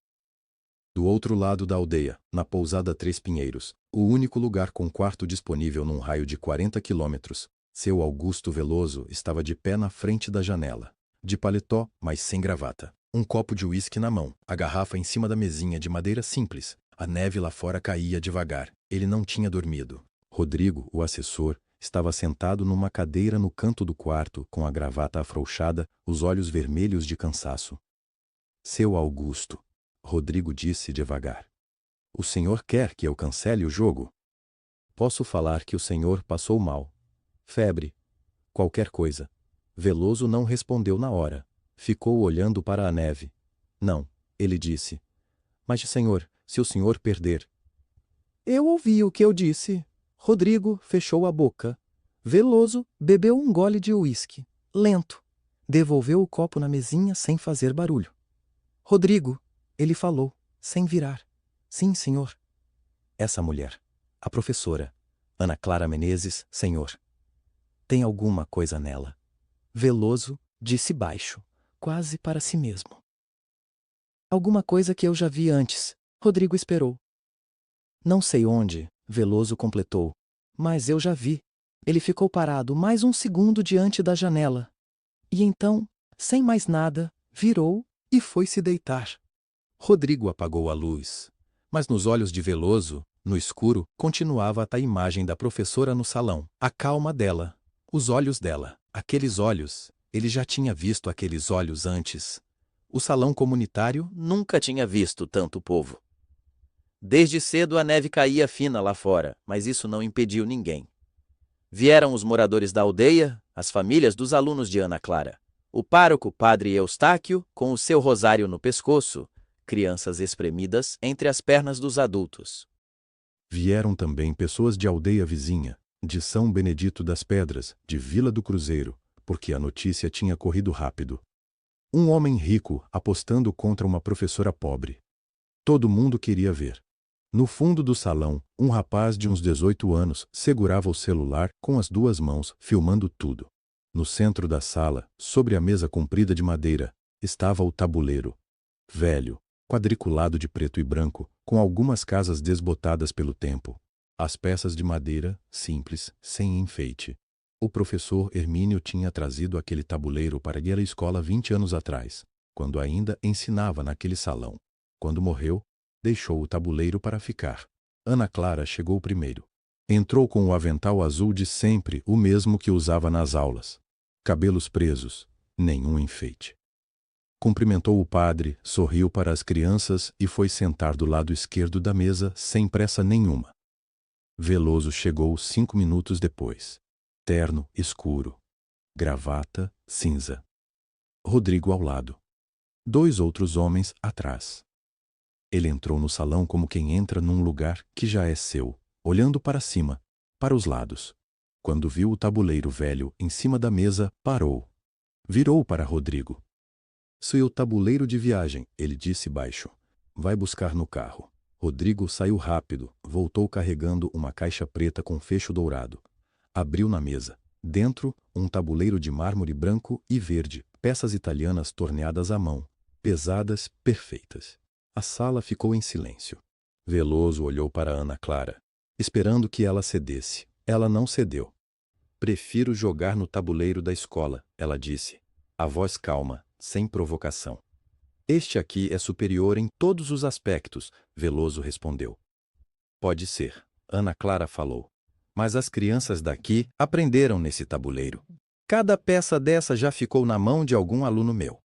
Do outro lado da aldeia, na pousada Três Pinheiros, o único lugar com quarto disponível num raio de 40 quilômetros, seu Augusto Veloso estava de pé na frente da janela. De paletó, mas sem gravata. Um copo de uísque na mão, a garrafa em cima da mesinha de madeira simples. A neve lá fora caía devagar. Ele não tinha dormido. Rodrigo, o assessor, estava sentado numa cadeira no canto do quarto, com a gravata afrouxada, os olhos vermelhos de cansaço. Seu Augusto, Rodrigo disse devagar. O senhor quer que eu cancele o jogo? Posso falar que o senhor passou mal. Febre. Qualquer coisa. Veloso não respondeu na hora. Ficou olhando para a neve. Não, ele disse. Mas, senhor, se o senhor perder... Eu ouvi o que eu disse. Rodrigo fechou a boca. Veloso bebeu um gole de uísque. Lento. Devolveu o copo na mesinha sem fazer barulho. Rodrigo, ele falou, sem virar. Sim, senhor. Essa mulher, a professora, Ana Clara Menezes, senhor. Tem alguma coisa nela. Veloso disse baixo, quase para si mesmo. Alguma coisa que eu já vi antes. Rodrigo esperou. Não sei onde, Veloso completou, mas eu já vi. Ele ficou parado mais um segundo diante da janela. E então, sem mais nada, virou e foi se deitar. Rodrigo apagou a luz, mas nos olhos de Veloso, no escuro, continuava a imagem da professora no salão, a calma dela, os olhos dela, aqueles olhos, ele já tinha visto aqueles olhos antes. O salão comunitário nunca tinha visto tanto povo. Desde cedo a neve caía fina lá fora, mas isso não impediu ninguém. Vieram os moradores da aldeia, as famílias dos alunos de Ana Clara. O pároco Padre Eustáquio, com o seu rosário no pescoço, crianças espremidas entre as pernas dos adultos. Vieram também pessoas de aldeia vizinha, de São Benedito das Pedras, de Vila do Cruzeiro, porque a notícia tinha corrido rápido. Um homem rico apostando contra uma professora pobre. Todo mundo queria ver. No fundo do salão, um rapaz de uns 18 anos segurava o celular com as duas mãos, filmando tudo. No centro da sala, sobre a mesa comprida de madeira, estava o tabuleiro. Velho, quadriculado de preto e branco, com algumas casas desbotadas pelo tempo. As peças de madeira, simples, sem enfeite. O professor Hermínio tinha trazido aquele tabuleiro para aquela escola 20 anos atrás, quando ainda ensinava naquele salão. Quando morreu, deixou o tabuleiro para ficar. Ana Clara chegou primeiro. Entrou com o avental azul de sempre, o mesmo que usava nas aulas. Cabelos presos, nenhum enfeite. Cumprimentou o padre, sorriu para as crianças e foi sentar do lado esquerdo da mesa sem pressa nenhuma. Veloso chegou 5 minutos depois. Terno escuro. Gravata cinza. Rodrigo ao lado. 2 outros homens atrás. Ele entrou no salão como quem entra num lugar que já é seu, olhando para cima, para os lados. Quando viu o tabuleiro velho em cima da mesa, parou. Virou para Rodrigo. Seu tabuleiro de viagem, ele disse baixo. Vai buscar no carro. Rodrigo saiu rápido, voltou carregando uma caixa preta com fecho dourado. Abriu na mesa. Dentro, um tabuleiro de mármore branco e verde, peças italianas torneadas à mão, pesadas, perfeitas. A sala ficou em silêncio. Veloso olhou para Ana Clara, esperando que ela cedesse. Ela não cedeu. Prefiro jogar no tabuleiro da escola, ela disse. A voz calma, sem provocação. Este aqui é superior em todos os aspectos, Veloso respondeu. Pode ser, Ana Clara falou. Mas as crianças daqui aprenderam nesse tabuleiro. Cada peça dessa já ficou na mão de algum aluno meu.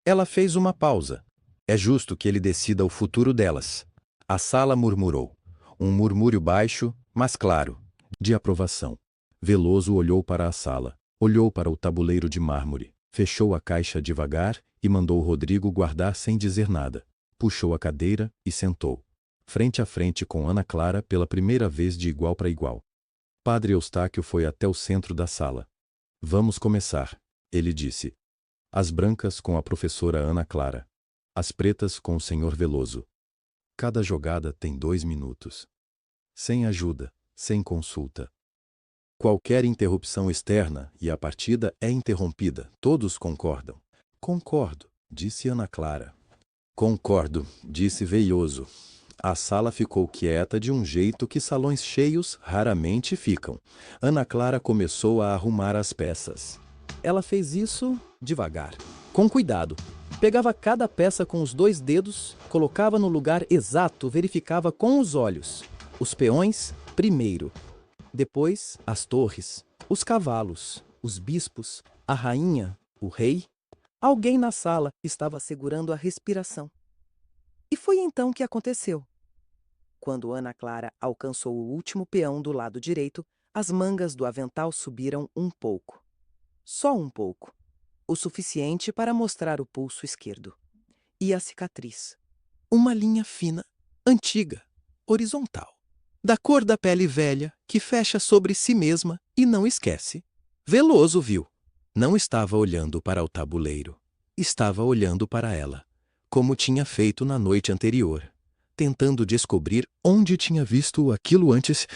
Ela fez uma pausa. É justo que ele decida o futuro delas. A sala murmurou. Um murmúrio baixo, mas claro, de aprovação. Veloso olhou para a sala, olhou para o tabuleiro de mármore, fechou a caixa devagar e mandou Rodrigo guardar sem dizer nada. Puxou a cadeira e sentou, frente a frente com Ana Clara pela primeira vez de igual para igual. Padre Eustáquio foi até o centro da sala. Vamos começar, ele disse. As brancas com a professora Ana Clara. As pretas com o senhor Veloso. Cada jogada tem 2 minutos. Sem ajuda, sem consulta. Qualquer interrupção externa e a partida é interrompida. Todos concordam. Concordo, disse Ana Clara. Concordo, disse Veioso. A sala ficou quieta de um jeito que salões cheios raramente ficam. Ana Clara começou a arrumar as peças. Ela fez isso devagar, com cuidado. Pegava cada peça com os 2 dedos, colocava no lugar exato, verificava com os olhos. Os peões, primeiro. Depois, as torres, os cavalos, os bispos, a rainha, o rei. Alguém na sala estava segurando a respiração. E foi então que aconteceu. Quando Ana Clara alcançou o último peão do lado direito, as mangas do avental subiram um pouco. Só um pouco. O suficiente para mostrar o pulso esquerdo. E a cicatriz. Uma linha fina, antiga, horizontal. Da cor da pele velha, que fecha sobre si mesma e não esquece. Veloso viu. Não estava olhando para o tabuleiro. Estava olhando para ela, como tinha feito na noite anterior, tentando descobrir onde tinha visto aquilo antes,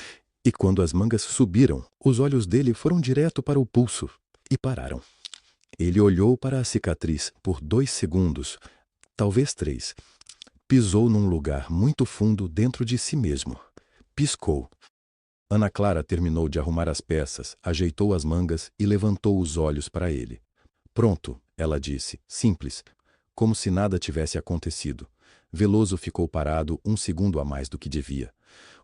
e quando as mangas subiram, os olhos dele foram direto para o pulso e pararam. Ele olhou para a cicatriz por 2 segundos, talvez 3. Pisou num lugar muito fundo dentro de si mesmo. Piscou. Ana Clara terminou de arrumar as peças, ajeitou as mangas e levantou os olhos para ele. Pronto, ela disse, simples, como se nada tivesse acontecido. Veloso ficou parado 1 segundo a mais do que devia.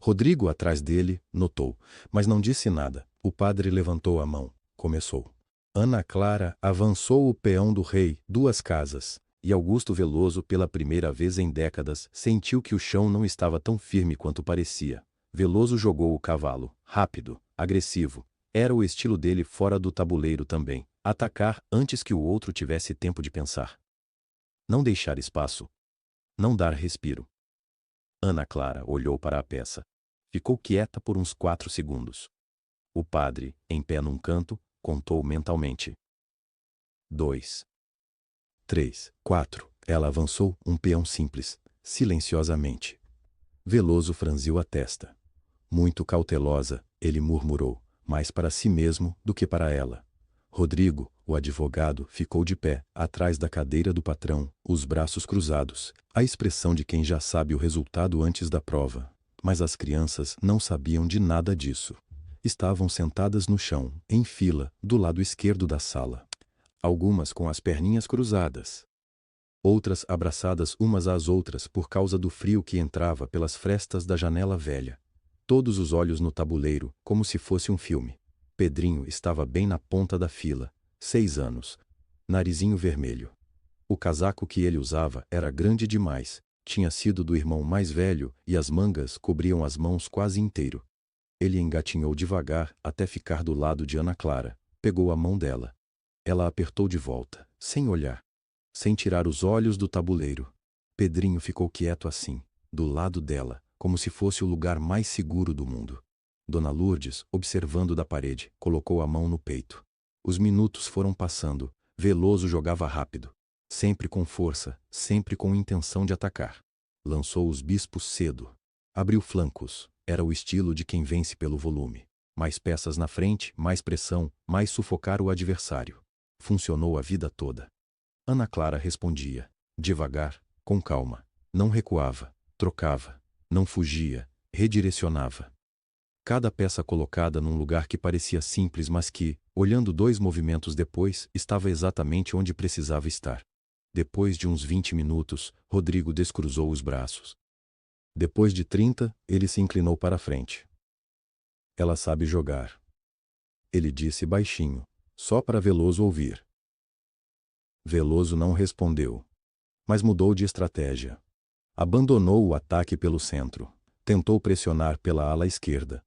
Rodrigo, atrás dele, notou, mas não disse nada. O padre levantou a mão. Começou. Ana Clara avançou o peão do rei 2 casas, e Augusto Veloso, pela primeira vez em décadas, sentiu que o chão não estava tão firme quanto parecia. Veloso jogou o cavalo, rápido, agressivo. Era o estilo dele fora do tabuleiro também. Atacar antes que o outro tivesse tempo de pensar. Não deixar espaço. Não dar respiro. Ana Clara olhou para a peça. Ficou quieta por uns 4 segundos. O padre, em pé num canto, contou mentalmente. 2, 3, 4. Ela avançou um peão simples, silenciosamente. Veloso franziu a testa. Muito cautelosa, ele murmurou, mais para si mesmo do que para ela. Rodrigo, o advogado, ficou de pé, atrás da cadeira do patrão, os braços cruzados, a expressão de quem já sabe o resultado antes da prova. Mas as crianças não sabiam de nada disso. Estavam sentadas no chão, em fila, do lado esquerdo da sala. Algumas com as perninhas cruzadas. Outras abraçadas umas às outras por causa do frio que entrava pelas frestas da janela velha. Todos os olhos no tabuleiro, como se fosse um filme. Pedrinho estava bem na ponta da fila, 6 anos, narizinho vermelho. O casaco que ele usava era grande demais, tinha sido do irmão mais velho e as mangas cobriam as mãos quase inteiro. Ele engatinhou devagar até ficar do lado de Ana Clara, pegou a mão dela. Ela apertou de volta, sem olhar, sem tirar os olhos do tabuleiro. Pedrinho ficou quieto assim, do lado dela, como se fosse o lugar mais seguro do mundo. Dona Lourdes, observando da parede, colocou a mão no peito. Os minutos foram passando. Veloso jogava rápido. Sempre com força, sempre com intenção de atacar. Lançou os bispos cedo. Abriu flancos. Era o estilo de quem vence pelo volume. Mais peças na frente, mais pressão, mais sufocar o adversário. Funcionou a vida toda. Ana Clara respondia. Devagar, com calma. Não recuava, trocava, não fugia, redirecionava. Cada peça colocada num lugar que parecia simples, mas que, olhando 2 movimentos depois, estava exatamente onde precisava estar. Depois de uns 20 minutos, Rodrigo descruzou os braços. Depois de 30, ele se inclinou para a frente. Ela sabe jogar. Ele disse baixinho, só para Veloso ouvir. Veloso não respondeu, mas mudou de estratégia. Abandonou o ataque pelo centro. Tentou pressionar pela ala esquerda.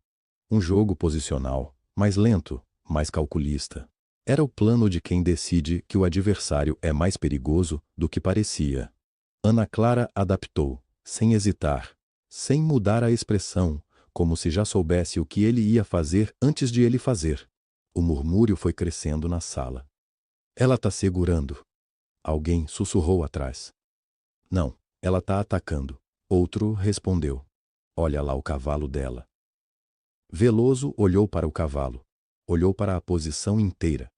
Um jogo posicional, mais lento, mais calculista. Era o plano de quem decide que o adversário é mais perigoso do que parecia. Ana Clara adaptou, sem hesitar, sem mudar a expressão, como se já soubesse o que ele ia fazer antes de ele fazer. O murmúrio foi crescendo na sala. Ela tá segurando. Alguém sussurrou atrás. Não, ela tá atacando. Outro respondeu. Olha lá o cavalo dela. Veloso olhou para o cavalo. Olhou para a posição inteira.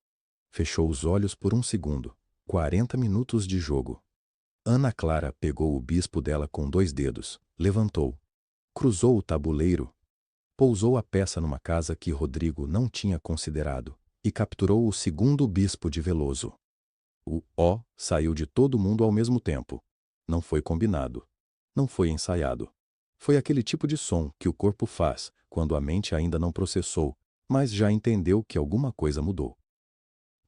Fechou os olhos por 1 segundo. 40 minutos de jogo. Ana Clara pegou o bispo dela com 2 dedos, levantou, cruzou o tabuleiro, pousou a peça numa casa que Rodrigo não tinha considerado e capturou o segundo bispo de Veloso. O ó saiu de todo mundo ao mesmo tempo. Não foi combinado. Não foi ensaiado. Foi aquele tipo de som que o corpo faz quando a mente ainda não processou, mas já entendeu que alguma coisa mudou.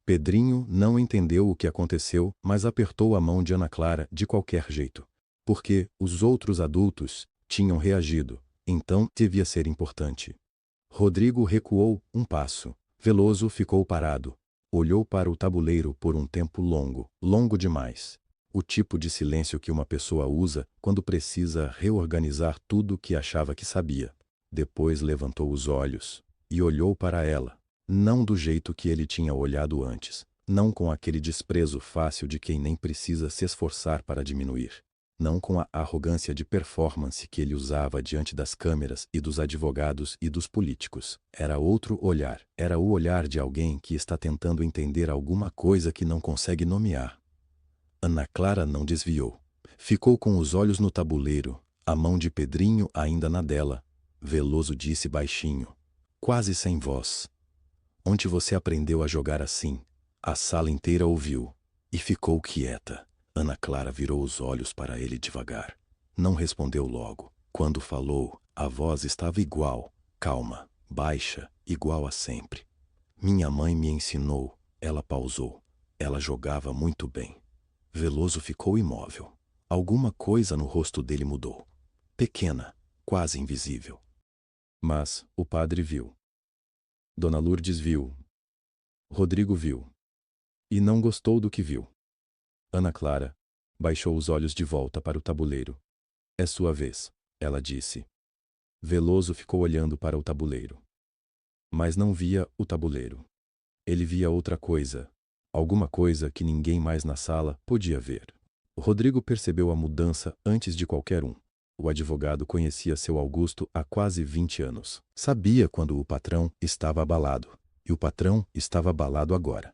Pedrinho não entendeu o que aconteceu, mas apertou a mão de Ana Clara de qualquer jeito, porque os outros adultos tinham reagido, então devia ser importante. Rodrigo recuou um passo. Veloso ficou parado. Olhou para o tabuleiro por um tempo longo, longo demais. O tipo de silêncio que uma pessoa usa quando precisa reorganizar tudo o que achava que sabia. Depois levantou os olhos e olhou para ela. Não do jeito que ele tinha olhado antes, não com aquele desprezo fácil de quem nem precisa se esforçar para diminuir, não com a arrogância de performance que ele usava diante das câmeras e dos advogados e dos políticos. Era outro olhar, era o olhar de alguém que está tentando entender alguma coisa que não consegue nomear. Ana Clara não desviou. Ficou com os olhos no tabuleiro, a mão de Pedrinho ainda na dela. Veloso disse baixinho, quase sem voz: "Onde você aprendeu a jogar assim?" A sala inteira ouviu e ficou quieta. Ana Clara virou os olhos para ele devagar. Não respondeu logo. Quando falou, a voz estava igual, calma, baixa, igual a sempre. "Minha mãe me ensinou." Ela pausou. Ela jogava muito bem. Veloso ficou imóvel. Alguma coisa no rosto dele mudou. Pequena, quase invisível. Mas o padre viu. Dona Lourdes viu. Rodrigo viu. E não gostou do que viu. Ana Clara baixou os olhos de volta para o tabuleiro. "É sua vez," ela disse. Veloso ficou olhando para o tabuleiro. Mas não via o tabuleiro. Ele via outra coisa. Alguma coisa que ninguém mais na sala podia ver. Rodrigo percebeu a mudança antes de qualquer um. O advogado conhecia seu Augusto há quase 20 anos. Sabia quando o patrão estava abalado. E o patrão estava abalado agora.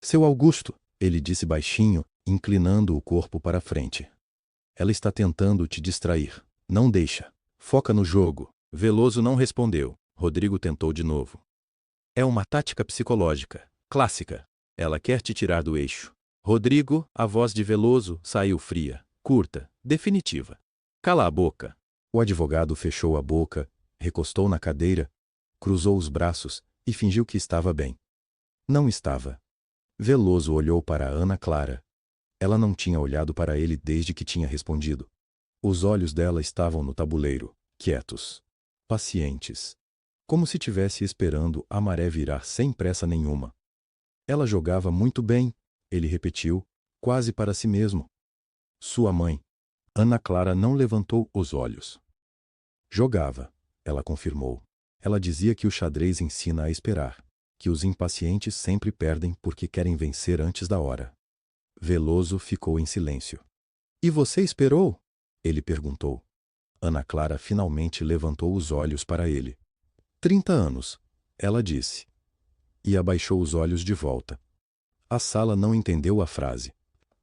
"Seu Augusto," ele disse baixinho, inclinando o corpo para frente. "Ela está tentando te distrair. Não deixa. Foca no jogo." Veloso não respondeu. Rodrigo tentou de novo. "É uma tática psicológica, clássica. Ela quer te tirar do eixo." Rodrigo, a voz de Veloso, saiu fria, curta, definitiva. "Cala a boca." O advogado fechou a boca, recostou na cadeira, cruzou os braços e fingiu que estava bem. Não estava. Veloso olhou para Ana Clara. Ela não tinha olhado para ele desde que tinha respondido. Os olhos dela estavam no tabuleiro, quietos, pacientes, como se tivesse esperando a maré virar sem pressa nenhuma. "Ela jogava muito bem," ele repetiu, quase para si mesmo. "Sua mãe." Ana Clara não levantou os olhos. "Jogava," ela confirmou. Ela dizia que o xadrez ensina a esperar, que os impacientes sempre perdem porque querem vencer antes da hora. Veloso ficou em silêncio. "E você esperou?" ele perguntou. Ana Clara finalmente levantou os olhos para ele. 30 anos, ela disse. E abaixou os olhos de volta. A sala não entendeu a frase.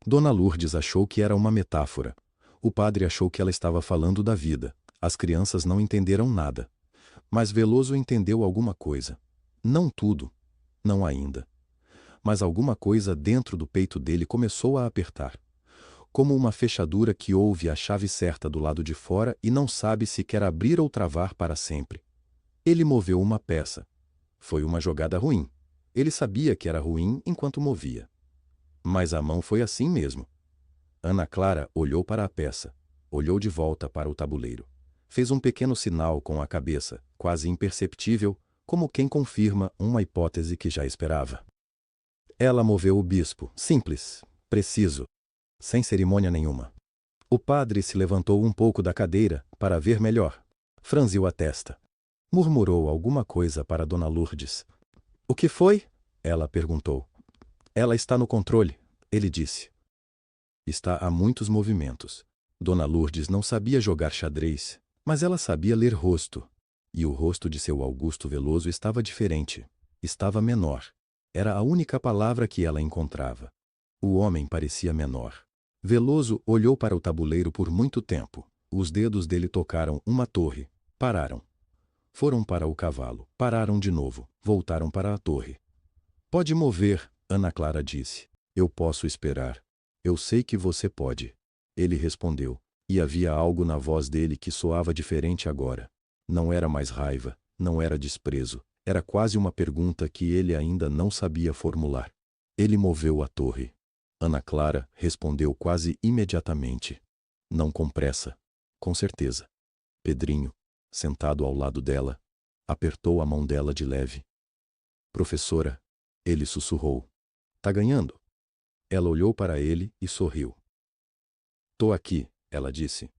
Dona Lourdes achou que era uma metáfora. O padre achou que ela estava falando da vida. As crianças não entenderam nada. Mas Veloso entendeu alguma coisa. Não tudo. Não ainda. Mas alguma coisa dentro do peito dele começou a apertar. Como uma fechadura que ouve a chave certa do lado de fora e não sabe se quer abrir ou travar para sempre. Ele moveu uma peça. Foi uma jogada ruim. Ele sabia que era ruim enquanto movia. Mas a mão foi assim mesmo. Ana Clara olhou para a peça. Olhou de volta para o tabuleiro. Fez um pequeno sinal com a cabeça, quase imperceptível, como quem confirma uma hipótese que já esperava. Ela moveu o bispo, simples, preciso, sem cerimônia nenhuma. O padre se levantou um pouco da cadeira para ver melhor. Franziu a testa. Murmurou alguma coisa para Dona Lourdes. "O que foi?" ela perguntou. "Ela está no controle", ele disse. Está há muitos movimentos. Dona Lourdes não sabia jogar xadrez, mas ela sabia ler rosto. E o rosto de seu Augusto Veloso estava diferente. Estava menor. Era a única palavra que ela encontrava. O homem parecia menor. Veloso olhou para o tabuleiro por muito tempo. Os dedos dele tocaram uma torre. Pararam. Foram para o cavalo. Pararam de novo. Voltaram para a torre. Pode mover, Ana Clara disse. Eu posso esperar. Eu sei que você pode. Ele respondeu. E havia algo na voz dele que soava diferente agora. Não era mais raiva, não era desprezo. Era quase uma pergunta que ele ainda não sabia formular. Ele moveu a torre. Ana Clara respondeu quase imediatamente. Não com pressa. Com certeza. Pedrinho, sentado ao lado dela, apertou a mão dela de leve. Professora, ele sussurrou. Tá ganhando? Ela olhou para ele e sorriu. Tô aqui, ela disse.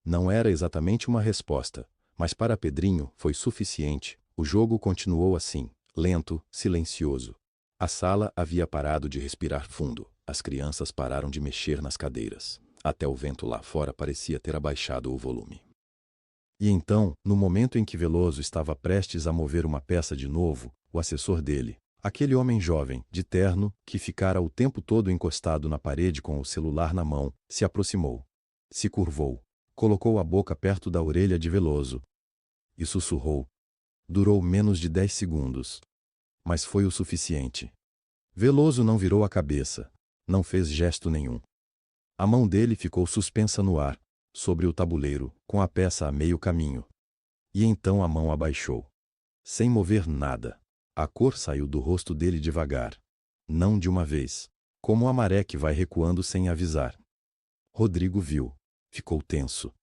Não era exatamente uma resposta, mas para Pedrinho foi suficiente. O jogo continuou assim, lento, silencioso. A sala havia parado de respirar fundo. As crianças pararam de mexer nas cadeiras. Até o vento lá fora parecia ter abaixado o volume. E então, no momento em que Veloso estava prestes a mover uma peça de novo, o assessor dele, aquele homem jovem, de terno, que ficara o tempo todo encostado na parede com o celular na mão, se aproximou. Se curvou. Colocou a boca perto da orelha de Veloso. E sussurrou. Durou menos de 10 segundos. Mas foi o suficiente. Veloso não virou a cabeça. Não fez gesto nenhum. A mão dele ficou suspensa no ar, sobre o tabuleiro, com a peça a meio caminho. E então a mão abaixou. Sem mover nada. A cor saiu do rosto dele devagar. Não de uma vez. Como a maré que vai recuando sem avisar. Rodrigo viu. Ficou tenso.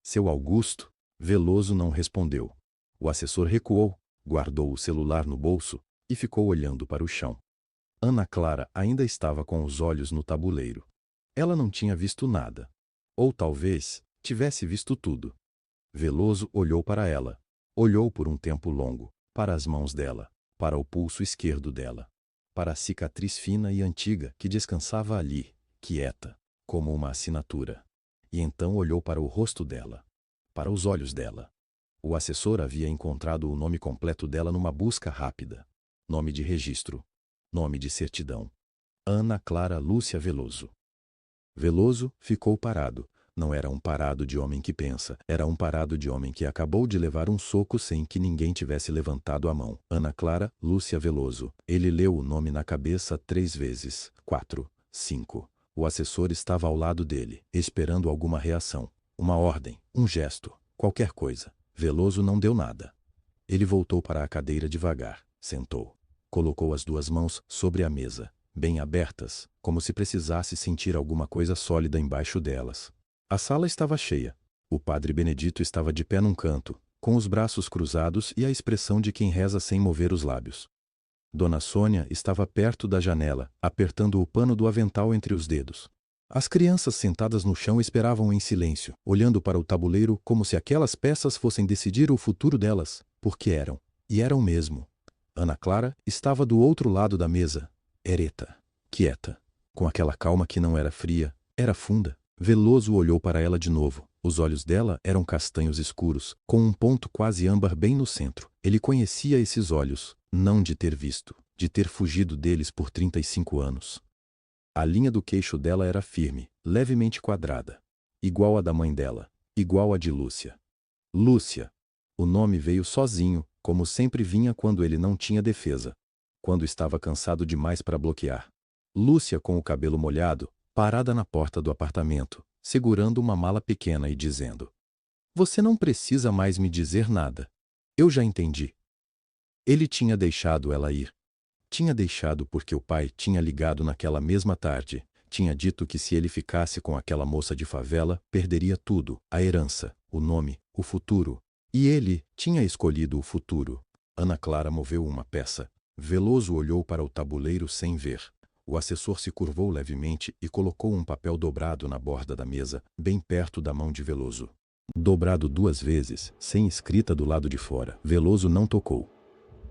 Seu Augusto? Veloso não respondeu. O assessor recuou, guardou o celular no bolso e ficou olhando para o chão. Ana Clara ainda estava com os olhos no tabuleiro. Ela não tinha visto nada. Ou talvez tivesse visto tudo. Veloso olhou para ela. Olhou por um tempo longo, para as mãos dela, para o pulso esquerdo dela, para a cicatriz fina e antiga que descansava ali, quieta, como uma assinatura. E então olhou para o rosto dela, para os olhos dela. O assessor havia encontrado o nome completo dela numa busca rápida. Nome de registro. Nome de certidão. Ana Clara Lúcia Veloso. Veloso ficou parado. Não era um parado de homem que pensa, era um parado de homem que acabou de levar um soco sem que ninguém tivesse levantado a mão. Ana Clara Lúcia Veloso. Ele leu o nome na cabeça 3 vezes. 4, 5. O assessor estava ao lado dele, esperando alguma reação. Uma ordem, um gesto, qualquer coisa. Veloso não deu nada. Ele voltou para a cadeira devagar, sentou. Colocou as 2 mãos sobre a mesa, bem abertas, como se precisasse sentir alguma coisa sólida embaixo delas. A sala estava cheia. O padre Benedito estava de pé num canto, com os braços cruzados e a expressão de quem reza sem mover os lábios. Dona Sônia estava perto da janela, apertando o pano do avental entre os dedos. As crianças sentadas no chão esperavam em silêncio, olhando para o tabuleiro como se aquelas peças fossem decidir o futuro delas, porque eram. E eram mesmo. Ana Clara estava do outro lado da mesa, ereta, quieta, com aquela calma que não era fria, era funda. Veloso olhou para ela de novo. Os olhos dela eram castanhos escuros, com um ponto quase âmbar bem no centro. Ele conhecia esses olhos, não de ter visto, de ter fugido deles por 35 anos. A linha do queixo dela era firme, levemente quadrada. Igual a da mãe dela, igual a de Lúcia. Lúcia. O nome veio sozinho, como sempre vinha quando ele não tinha defesa. Quando estava cansado demais para bloquear. Lúcia com o cabelo molhado, parada na porta do apartamento, segurando uma mala pequena e dizendo: Você não precisa mais me dizer nada. Eu já entendi. Ele tinha deixado ela ir. Tinha deixado porque o pai tinha ligado naquela mesma tarde. Tinha dito que se ele ficasse com aquela moça de favela, perderia tudo, a herança, o nome, o futuro. E ele tinha escolhido o futuro. Ana Clara moveu uma peça. Veloso olhou para o tabuleiro sem ver. O assessor se curvou levemente e colocou um papel dobrado na borda da mesa, bem perto da mão de Veloso. Dobrado 2 vezes, sem escrita do lado de fora. Veloso não tocou.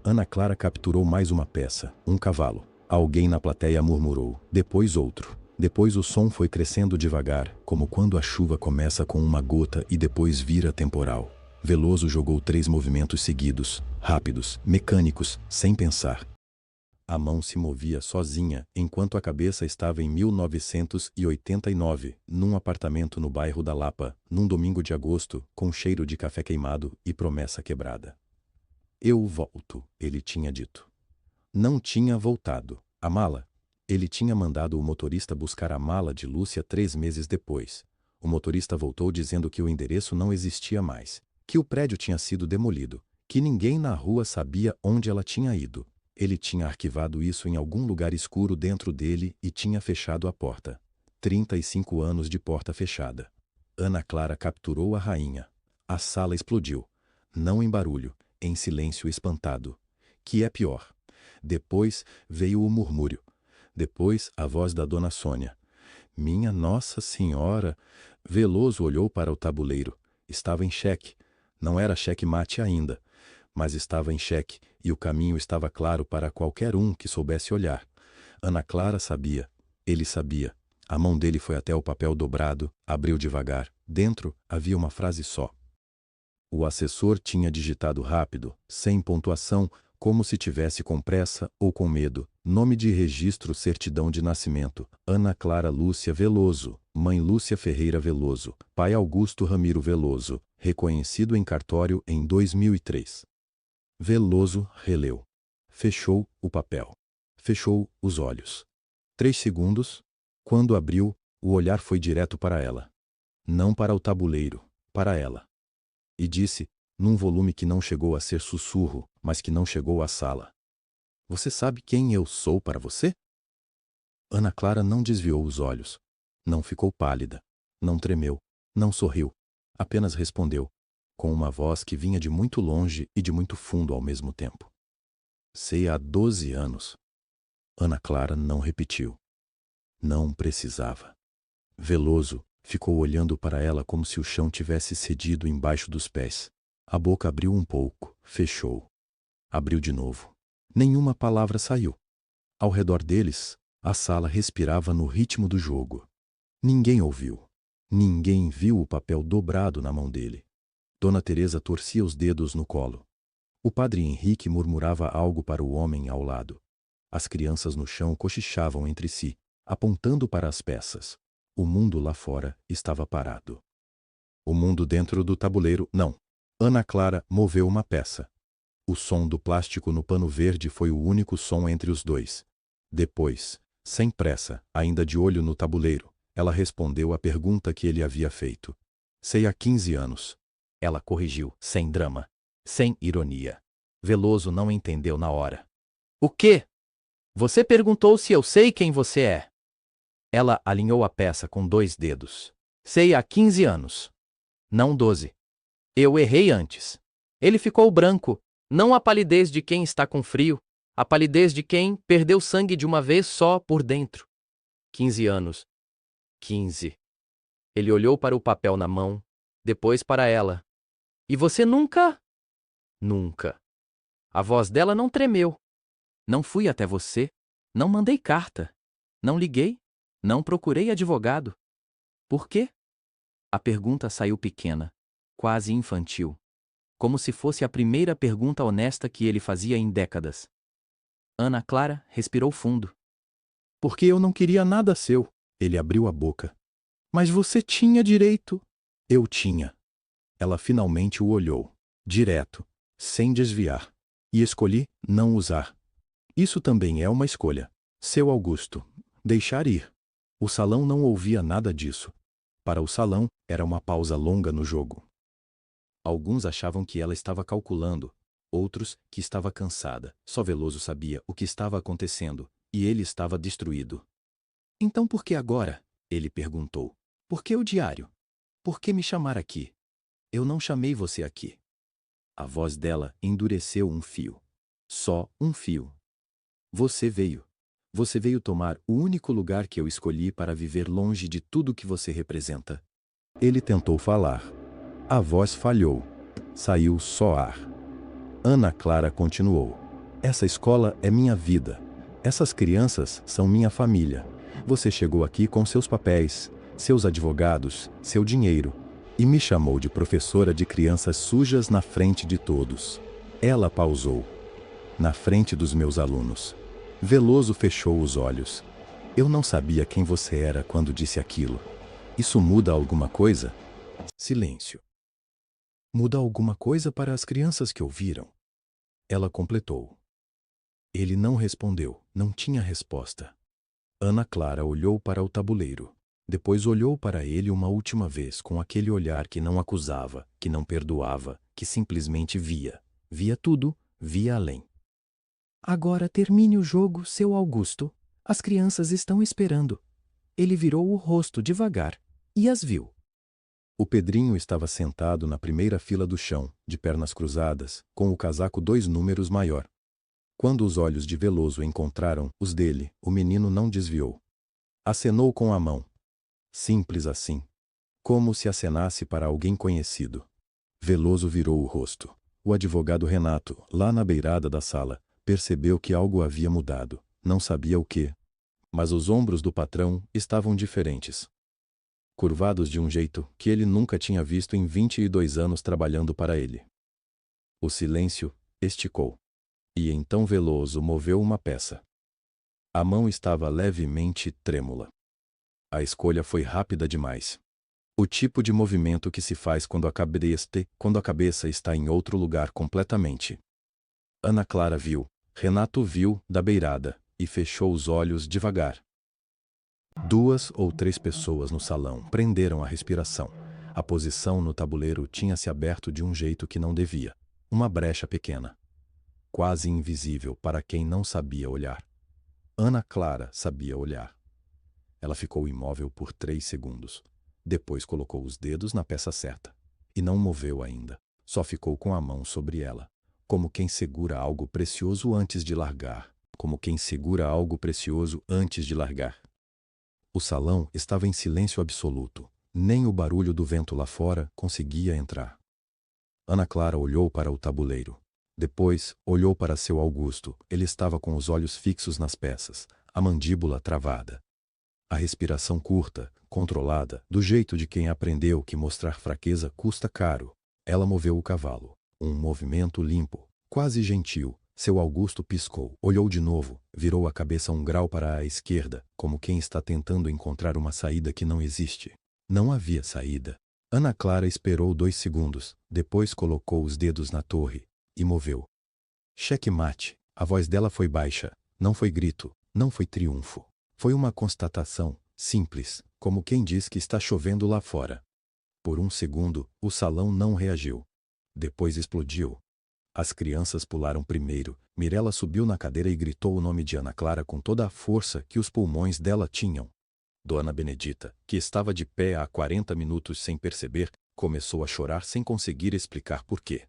Ana Clara capturou mais uma peça, um cavalo. Alguém na plateia murmurou, depois outro. Depois o som foi crescendo devagar, como quando a chuva começa com uma gota e depois vira temporal. Veloso jogou 3 movimentos seguidos, rápidos, mecânicos, sem pensar. A mão se movia sozinha, enquanto a cabeça estava em 1989, num apartamento no bairro da Lapa, num domingo de agosto, com cheiro de café queimado e promessa quebrada. Eu volto, ele tinha dito. Não tinha voltado. A mala? Ele tinha mandado o motorista buscar a mala de Lúcia 3 meses depois. O motorista voltou dizendo que o endereço não existia mais, que o prédio tinha sido demolido, que ninguém na rua sabia onde ela tinha ido. Ele tinha arquivado isso em algum lugar escuro dentro dele e tinha fechado a porta. 35 anos de porta fechada. Ana Clara capturou a rainha. A sala explodiu. Não em barulho, em silêncio espantado. Que é pior. Depois veio o murmúrio. Depois a voz da dona Sônia. Minha Nossa Senhora! Veloso olhou para o tabuleiro. Estava em xeque. Não era xeque-mate ainda, mas estava em xeque, e o caminho estava claro para qualquer um que soubesse olhar. Ana Clara sabia. Ele sabia. A mão dele foi até o papel dobrado, abriu devagar. Dentro havia uma frase só. O assessor tinha digitado rápido, sem pontuação, como se tivesse com pressa ou com medo. Nome de registro, certidão de nascimento. Ana Clara Lúcia Veloso. Mãe Lúcia Ferreira Veloso. Pai Augusto Ramiro Veloso. Reconhecido em cartório em 2003. Veloso releu. Fechou o papel. Fechou os olhos. 3 segundos. Quando abriu, o olhar foi direto para ela. Não para o tabuleiro, para ela. E disse, num volume que não chegou a ser sussurro, mas que não chegou à sala. Você sabe quem eu sou para você? Ana Clara não desviou os olhos. Não ficou pálida. Não tremeu. Não sorriu. Apenas respondeu, com uma voz que vinha de muito longe e de muito fundo ao mesmo tempo. Sei há 12 anos. Ana Clara não repetiu. Não precisava. Veloso ficou olhando para ela como se o chão tivesse cedido embaixo dos pés. A boca abriu um pouco, fechou. Abriu de novo. Nenhuma palavra saiu. Ao redor deles, a sala respirava no ritmo do jogo. Ninguém ouviu. Ninguém viu o papel dobrado na mão dele. Dona Teresa torcia os dedos no colo. O padre Henrique murmurava algo para o homem ao lado. As crianças no chão cochichavam entre si, apontando para as peças. O mundo lá fora estava parado. O mundo dentro do tabuleiro, não. Ana Clara moveu uma peça. O som do plástico no pano verde foi o único som entre os dois. Depois, sem pressa, ainda de olho no tabuleiro, ela respondeu à pergunta que ele havia feito. Sei há 15 anos. Ela corrigiu, sem drama, sem ironia. Veloso não entendeu na hora. O quê? Você perguntou se eu sei quem você é. Ela alinhou a peça com 2 dedos. Sei há 15 anos. Não 12. Eu errei antes. Ele ficou branco, não a palidez de quem está com frio, a palidez de quem perdeu sangue de uma vez só por dentro. 15 anos. 15. Ele olhou para o papel na mão, depois para ela. E você nunca? Nunca. A voz dela não tremeu. Não fui até você. Não mandei carta. Não liguei. Não procurei advogado. Por quê? A pergunta saiu pequena, quase infantil. Como se fosse a primeira pergunta honesta que ele fazia em décadas. Ana Clara respirou fundo. Porque eu não queria nada seu. Ele abriu a boca. Mas você tinha direito. Eu tinha. Ela finalmente o olhou, direto, sem desviar. E escolhi não usar. Isso também é uma escolha. Seu Augusto. Deixar ir. O salão não ouvia nada disso. Para o salão, era uma pausa longa no jogo. Alguns achavam que ela estava calculando, outros que estava cansada. Só Veloso sabia o que estava acontecendo, e ele estava destruído. Então por que agora? Ele perguntou. Por que o diário? Por que me chamar aqui? Eu não chamei você aqui. A voz dela endureceu um fio. Só um fio. Você veio. Você veio tomar o único lugar que eu escolhi para viver longe de tudo que você representa. Ele tentou falar. A voz falhou. Saiu só ar. Ana Clara continuou. Essa escola é minha vida. Essas crianças são minha família. Você chegou aqui com seus papéis, seus advogados, seu dinheiro, e me chamou de professora de crianças sujas na frente de todos. Ela pausou. Na frente dos meus alunos. Veloso fechou os olhos. Eu não sabia quem você era quando disse aquilo. Isso muda alguma coisa? Silêncio. Muda alguma coisa para as crianças que ouviram? Ela completou. Ele não respondeu, não tinha resposta. Ana Clara olhou para o tabuleiro. Depois olhou para ele uma última vez com aquele olhar que não acusava, que não perdoava, que simplesmente via. Via tudo, via além. Agora termine o jogo, seu Augusto. As crianças estão esperando. Ele virou o rosto devagar e as viu. O Pedrinho estava sentado na primeira fila do chão, de pernas cruzadas, com o casaco 2 números maior. Quando os olhos de Veloso encontraram os dele, o menino não desviou. Acenou com a mão. Simples assim. Como se acenasse para alguém conhecido. Veloso virou o rosto. O advogado Renato, lá na beirada da sala, percebeu que algo havia mudado. Não sabia o quê. Mas os ombros do patrão estavam diferentes. Curvados de um jeito que ele nunca tinha visto em 22 anos trabalhando para ele. O silêncio esticou. E então Veloso moveu uma peça. A mão estava levemente trêmula. A escolha foi rápida demais. O tipo de movimento que se faz quando a cabeça está em outro lugar completamente. Ana Clara viu, Renato viu da beirada e fechou os olhos devagar. 2 ou 3 pessoas no salão prenderam a respiração. A posição no tabuleiro tinha se aberto de um jeito que não devia. Uma brecha pequena. Quase invisível para quem não sabia olhar. Ana Clara sabia olhar. Ela ficou imóvel por 3 segundos. Depois colocou os dedos na peça certa. E não moveu ainda. Só ficou com a mão sobre ela. Como quem segura algo precioso antes de largar. Como quem segura algo precioso antes de largar. O salão estava em silêncio absoluto. Nem o barulho do vento lá fora conseguia entrar. Ana Clara olhou para o tabuleiro. Depois, olhou para seu Augusto. Ele estava com os olhos fixos nas peças, a mandíbula travada. A respiração curta, controlada, do jeito de quem aprendeu que mostrar fraqueza custa caro. Ela moveu o cavalo. Um movimento limpo, quase gentil. Seu Augusto piscou, olhou de novo, virou a cabeça 1 grau para a esquerda, como quem está tentando encontrar uma saída que não existe. Não havia saída. Ana Clara esperou 2 segundos, depois colocou os dedos na torre e moveu. Checkmate. A voz dela foi baixa, não foi grito, não foi triunfo. Foi uma constatação, simples, como quem diz que está chovendo lá fora. Por 1 segundo, o salão não reagiu. Depois explodiu. As crianças pularam primeiro. Mirella subiu na cadeira e gritou o nome de Ana Clara com toda a força que os pulmões dela tinham. Dona Benedita, que estava de pé há 40 minutos sem perceber, começou a chorar sem conseguir explicar por quê.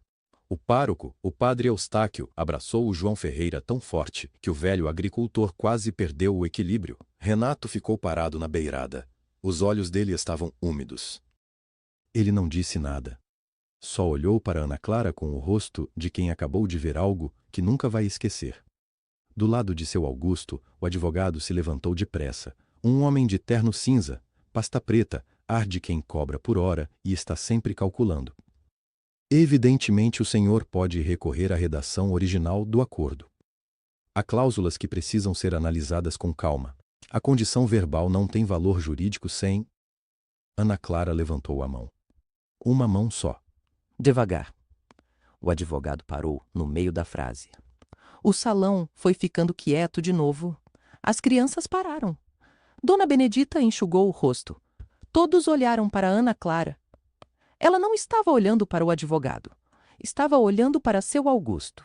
O pároco, o padre Eustáquio, abraçou o João Ferreira tão forte que o velho agricultor quase perdeu o equilíbrio. Renato ficou parado na beirada. Os olhos dele estavam úmidos. Ele não disse nada. Só olhou para Ana Clara com o rosto de quem acabou de ver algo que nunca vai esquecer. Do lado de seu Augusto, o advogado se levantou depressa. Um homem de terno cinza, pasta preta, ar de quem cobra por hora e está sempre calculando. Evidentemente o senhor pode recorrer à redação original do acordo. Há cláusulas que precisam ser analisadas com calma. A condição verbal não tem valor jurídico sem... Ana Clara levantou a mão. Uma mão só.
Devagar. O advogado parou no meio da frase. O salão foi ficando quieto de novo. As crianças pararam. Dona Benedita enxugou o rosto. Todos olharam para Ana Clara. Ela não estava olhando para o advogado. Estava olhando para seu Augusto.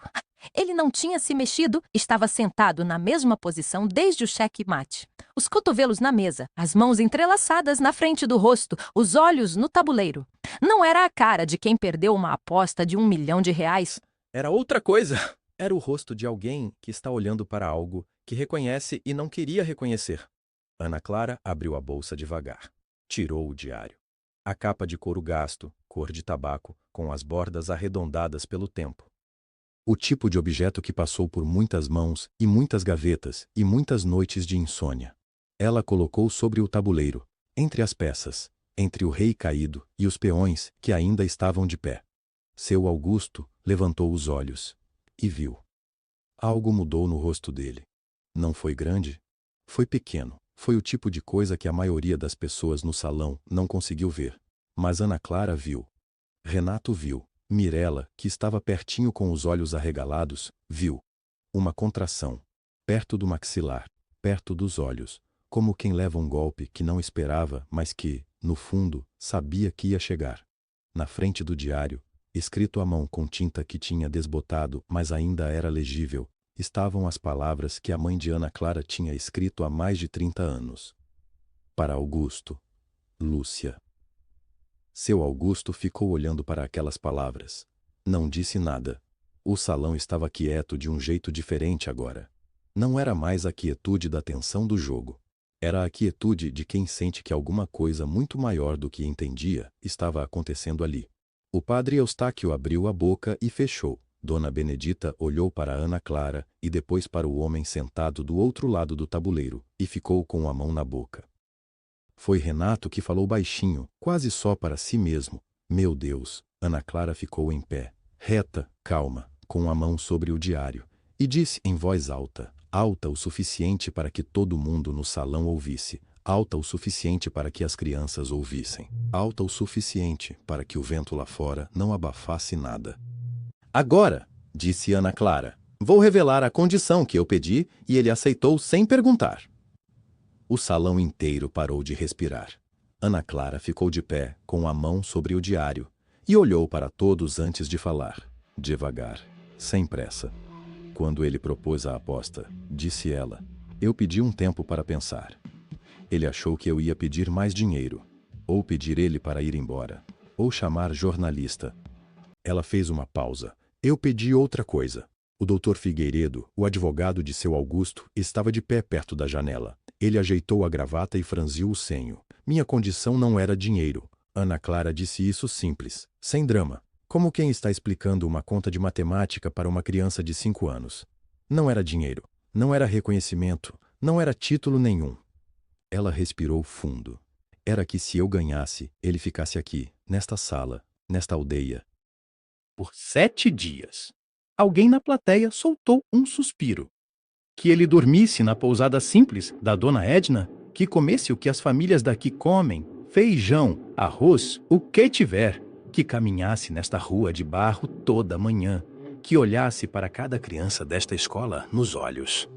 Ele não tinha se mexido, estava sentado na mesma posição desde o checkmate. Os cotovelos na mesa, as mãos entrelaçadas na frente do rosto, os olhos no tabuleiro. Não era a cara de quem perdeu uma aposta de R$1 milhão.
Era outra coisa. Era o rosto de alguém que está olhando para algo que reconhece e não queria reconhecer. Ana Clara abriu a bolsa devagar. Tirou o diário. A capa de couro gasto, cor de tabaco, com as bordas arredondadas pelo tempo. O tipo de objeto que passou por muitas mãos e muitas gavetas e muitas noites de insônia. Ela colocou sobre o tabuleiro, entre as peças, entre o rei caído e os peões que ainda estavam de pé. Seu Augusto levantou os olhos e viu. Algo mudou no rosto dele. Não foi grande? Foi pequeno. Foi o tipo de coisa que a maioria das pessoas no salão não conseguiu ver. Mas Ana Clara viu. Renato viu. Mirela, que estava pertinho com os olhos arregalados, viu. Uma contração. Perto do maxilar. Perto dos olhos. Como quem leva um golpe que não esperava, mas que, no fundo, sabia que ia chegar. Na frente do diário, escrito à mão com tinta que tinha desbotado, mas ainda era legível, estavam as palavras que a mãe de Ana Clara tinha escrito há mais de 30 anos. Para Augusto. Lúcia. Seu Augusto ficou olhando para aquelas palavras. Não disse nada. O salão estava quieto de um jeito diferente agora. Não era mais a quietude da tensão do jogo. Era a quietude de quem sente que alguma coisa muito maior do que entendia estava acontecendo ali. O padre Eustáquio abriu a boca e fechou. Dona Benedita olhou para Ana Clara e depois para o homem sentado do outro lado do tabuleiro e ficou com a mão na boca. Foi Renato que falou baixinho, quase só para si mesmo. Meu Deus! Ana Clara ficou em pé, reta, calma, com a mão sobre o diário, e disse em voz alta, alta o suficiente para que todo mundo no salão ouvisse, alta o suficiente para que as crianças ouvissem, alta o suficiente para que o vento lá fora não abafasse nada. Agora, disse Ana Clara, vou revelar a condição que eu pedi e ele aceitou sem perguntar. O salão inteiro parou de respirar. Ana Clara ficou de pé, com a mão sobre o diário, e olhou para todos antes de falar, devagar, sem pressa. Quando ele propôs a aposta, disse ela, eu pedi um tempo para pensar. Ele achou que eu ia pedir mais dinheiro, ou pedir ele para ir embora, ou chamar jornalista. Ela fez uma pausa. Eu pedi outra coisa. O doutor Figueiredo, o advogado de seu Augusto, estava de pé perto da janela. Ele ajeitou a gravata e franziu o senho. Minha condição não era dinheiro. Ana Clara disse isso simples, sem drama, como quem está explicando uma conta de matemática para uma criança de 5 anos. Não era dinheiro, não era reconhecimento, não era título nenhum. Ela respirou fundo. Era que se eu ganhasse, ele ficasse aqui, nesta sala, nesta aldeia.
Por 7 dias. Alguém na plateia soltou um suspiro. Que ele dormisse na pousada simples da dona Edna, que comesse o que as famílias daqui comem, feijão, arroz, o que tiver, que caminhasse nesta rua de barro toda manhã, que olhasse para cada criança desta escola nos olhos,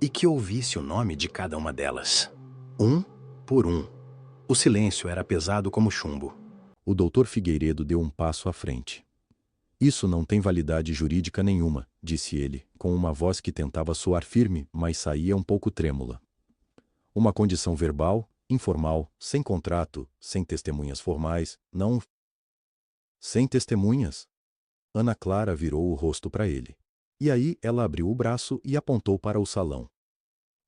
e que ouvisse o nome de cada uma delas, um por um. O silêncio era pesado como chumbo.
O doutor Figueiredo deu um passo à frente. Isso não tem validade jurídica nenhuma, disse ele, com uma voz que tentava soar firme, mas saía um pouco trêmula. Uma condição verbal, informal, sem contrato, sem testemunhas formais, não... Sem testemunhas? Ana Clara virou o rosto para ele. E aí ela abriu o braço e apontou para o salão.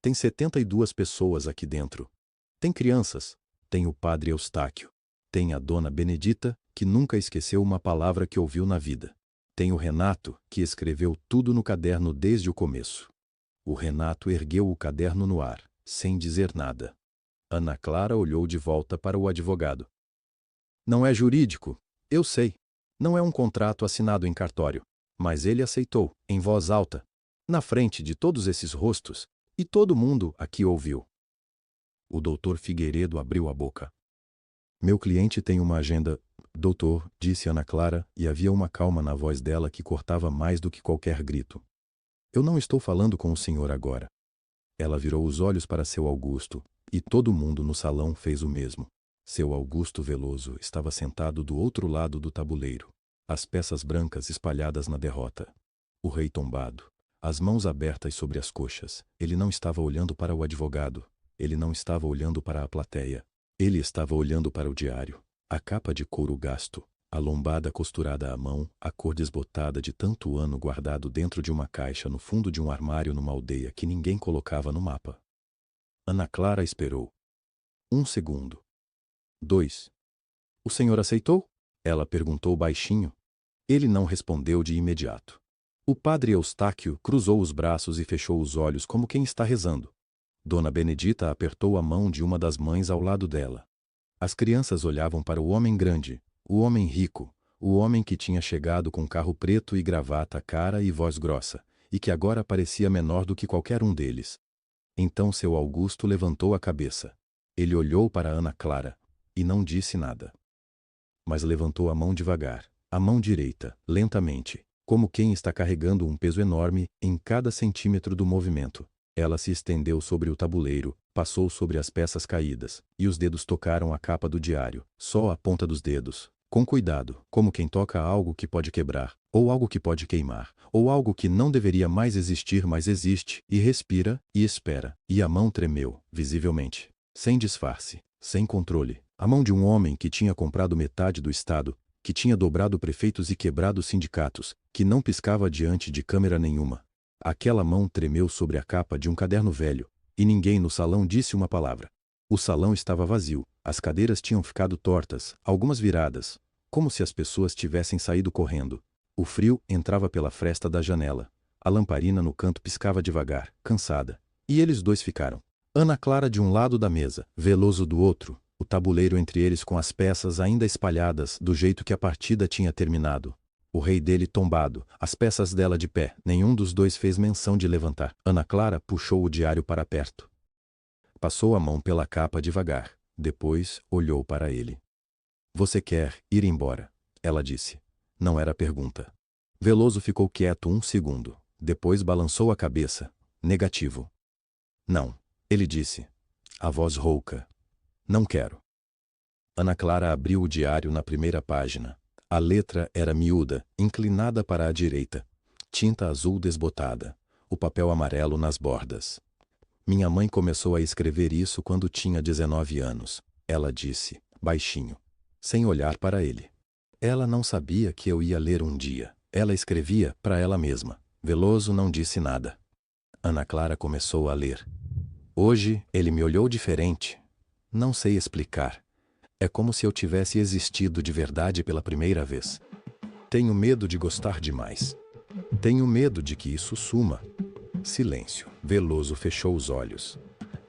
Tem 72 pessoas aqui dentro. Tem crianças, tem o padre Eustáquio, tem a dona Benedita, que nunca esqueceu uma palavra que ouviu na vida. Tem o Renato, que escreveu tudo no caderno desde o começo. O Renato ergueu o caderno no ar, sem dizer nada. Ana Clara olhou de volta para o advogado. Não é jurídico, eu sei. Não é um contrato assinado em cartório. Mas ele aceitou, em voz alta, na frente de todos esses rostos, e todo mundo aqui ouviu. O doutor Figueiredo abriu a boca. Meu cliente tem uma agenda... Doutor, disse Ana Clara, e havia uma calma na voz dela que cortava mais do que qualquer grito. Eu não estou falando com o senhor agora. Ela virou os olhos para seu Augusto, e todo mundo no salão fez o mesmo. Seu Augusto Veloso estava sentado do outro lado do tabuleiro, as peças brancas espalhadas na derrota. O rei tombado, as mãos abertas sobre as coxas. Ele não estava olhando para o advogado, ele não estava olhando para a plateia. Ele estava olhando para o diário. A capa de couro gasto, a lombada costurada à mão, a cor desbotada de tanto ano guardado dentro de uma caixa no fundo de um armário numa aldeia que ninguém colocava no mapa. Ana Clara esperou. 1 segundo. 2. O senhor aceitou? Ela perguntou baixinho. Ele não respondeu de imediato. O padre Eustáquio cruzou os braços e fechou os olhos como quem está rezando. Dona Benedita apertou a mão de uma das mães ao lado dela. As crianças olhavam para o homem grande, o homem rico, o homem que tinha chegado com carro preto e gravata cara e voz grossa, e que agora parecia menor do que qualquer um deles. Então seu Augusto levantou a cabeça. Ele olhou para Ana Clara e não disse nada. Mas levantou a mão devagar, a mão direita, lentamente, como quem está carregando um peso enorme em cada centímetro do movimento. Ela se estendeu sobre o tabuleiro, passou sobre as peças caídas, e os dedos tocaram a capa do diário, só a ponta dos dedos, com cuidado, como quem toca algo que pode quebrar, ou algo que pode queimar, ou algo que não deveria mais existir, mas existe, e respira, e espera. E a mão tremeu, visivelmente, sem disfarce, sem controle. A mão de um homem que tinha comprado metade do Estado, que tinha dobrado prefeitos e quebrado sindicatos, que não piscava diante de câmera nenhuma. Aquela mão tremeu sobre a capa de um caderno velho, e ninguém no salão disse uma palavra. O salão estava vazio, as cadeiras tinham ficado tortas, algumas viradas, como se as pessoas tivessem saído correndo. O frio entrava pela fresta da janela. A lamparina no canto piscava devagar, cansada. E eles dois ficaram. Ana Clara de um lado da mesa, Veloso do outro, o tabuleiro entre eles com as peças ainda espalhadas do jeito que a partida tinha terminado. O rei dele tombado, as peças dela de pé, nenhum dos dois fez menção de levantar. Ana Clara puxou o diário para perto. Passou a mão pela capa devagar, depois olhou para ele. Você quer ir embora? Ela disse. Não era pergunta. Veloso ficou quieto um segundo, depois balançou a cabeça. Negativo. Não, ele disse. A voz rouca. Não quero. Ana Clara abriu o diário na primeira página. A letra era miúda, inclinada para a direita. Tinta azul desbotada. O papel amarelo nas bordas. Minha mãe começou a escrever isso quando tinha 19 anos. Ela disse, baixinho, sem olhar para ele. Ela não sabia que eu ia ler um dia. Ela escrevia para ela mesma. Veloso não disse nada. Ana Clara começou a ler. Hoje ele me olhou diferente. Não sei explicar. É como se eu tivesse existido de verdade pela primeira vez. Tenho medo de gostar demais. Tenho medo de que isso suma. Silêncio. Veloso fechou os olhos.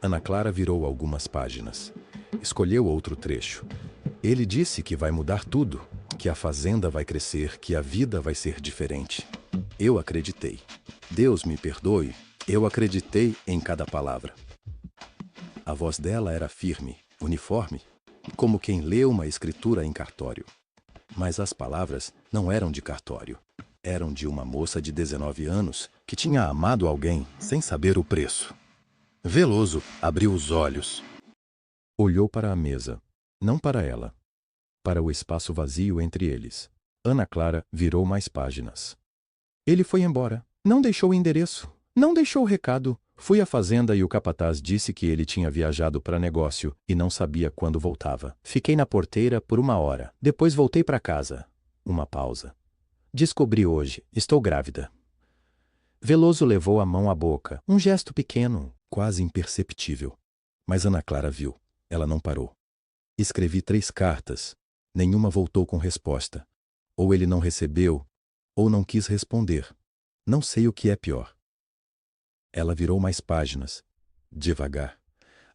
Ana Clara virou algumas páginas. Escolheu outro trecho. Ele disse que vai mudar tudo, que a fazenda vai crescer, que a vida vai ser diferente. Eu acreditei. Deus me perdoe, eu acreditei em cada palavra. A voz dela era firme, uniforme, como quem lê uma escritura em cartório. Mas as palavras não eram de cartório. Eram de uma moça de 19 anos que tinha amado alguém sem saber o preço. Veloso abriu os olhos. Olhou para a mesa, não para ela, para o espaço vazio entre eles. Ana Clara virou mais páginas. Ele foi embora. Não deixou o endereço. Não deixou o recado. Fui à fazenda e o capataz disse que ele tinha viajado para negócio e não sabia quando voltava. Fiquei na porteira por 1 hora. Depois voltei para casa. Uma pausa. Descobri hoje. Estou grávida. Veloso levou a mão à boca. Um gesto pequeno, quase imperceptível. Mas Ana Clara viu. Ela não parou. Escrevi 3 cartas. Nenhuma voltou com resposta. Ou ele não recebeu, ou não quis responder. Não sei o que é pior. Ela virou mais páginas. Devagar.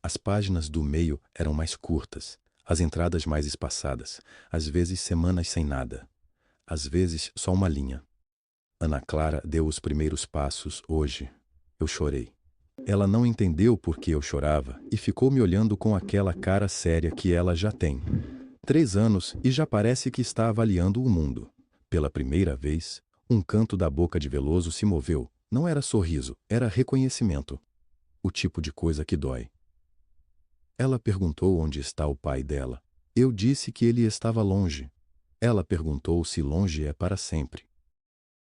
As páginas do meio eram mais curtas, as entradas mais espaçadas, às vezes semanas sem nada. Às vezes só uma linha. Ana Clara deu os primeiros passos hoje. Eu chorei. Ela não entendeu por que eu chorava e ficou me olhando com aquela cara séria que ela já tem. 3 anos e já parece que está avaliando o mundo. Pela primeira vez, um canto da boca de Veloso se moveu. Não era sorriso, era reconhecimento. O tipo de coisa que dói. Ela perguntou onde está o pai dela. Eu disse que ele estava longe. Ela perguntou se longe é para sempre.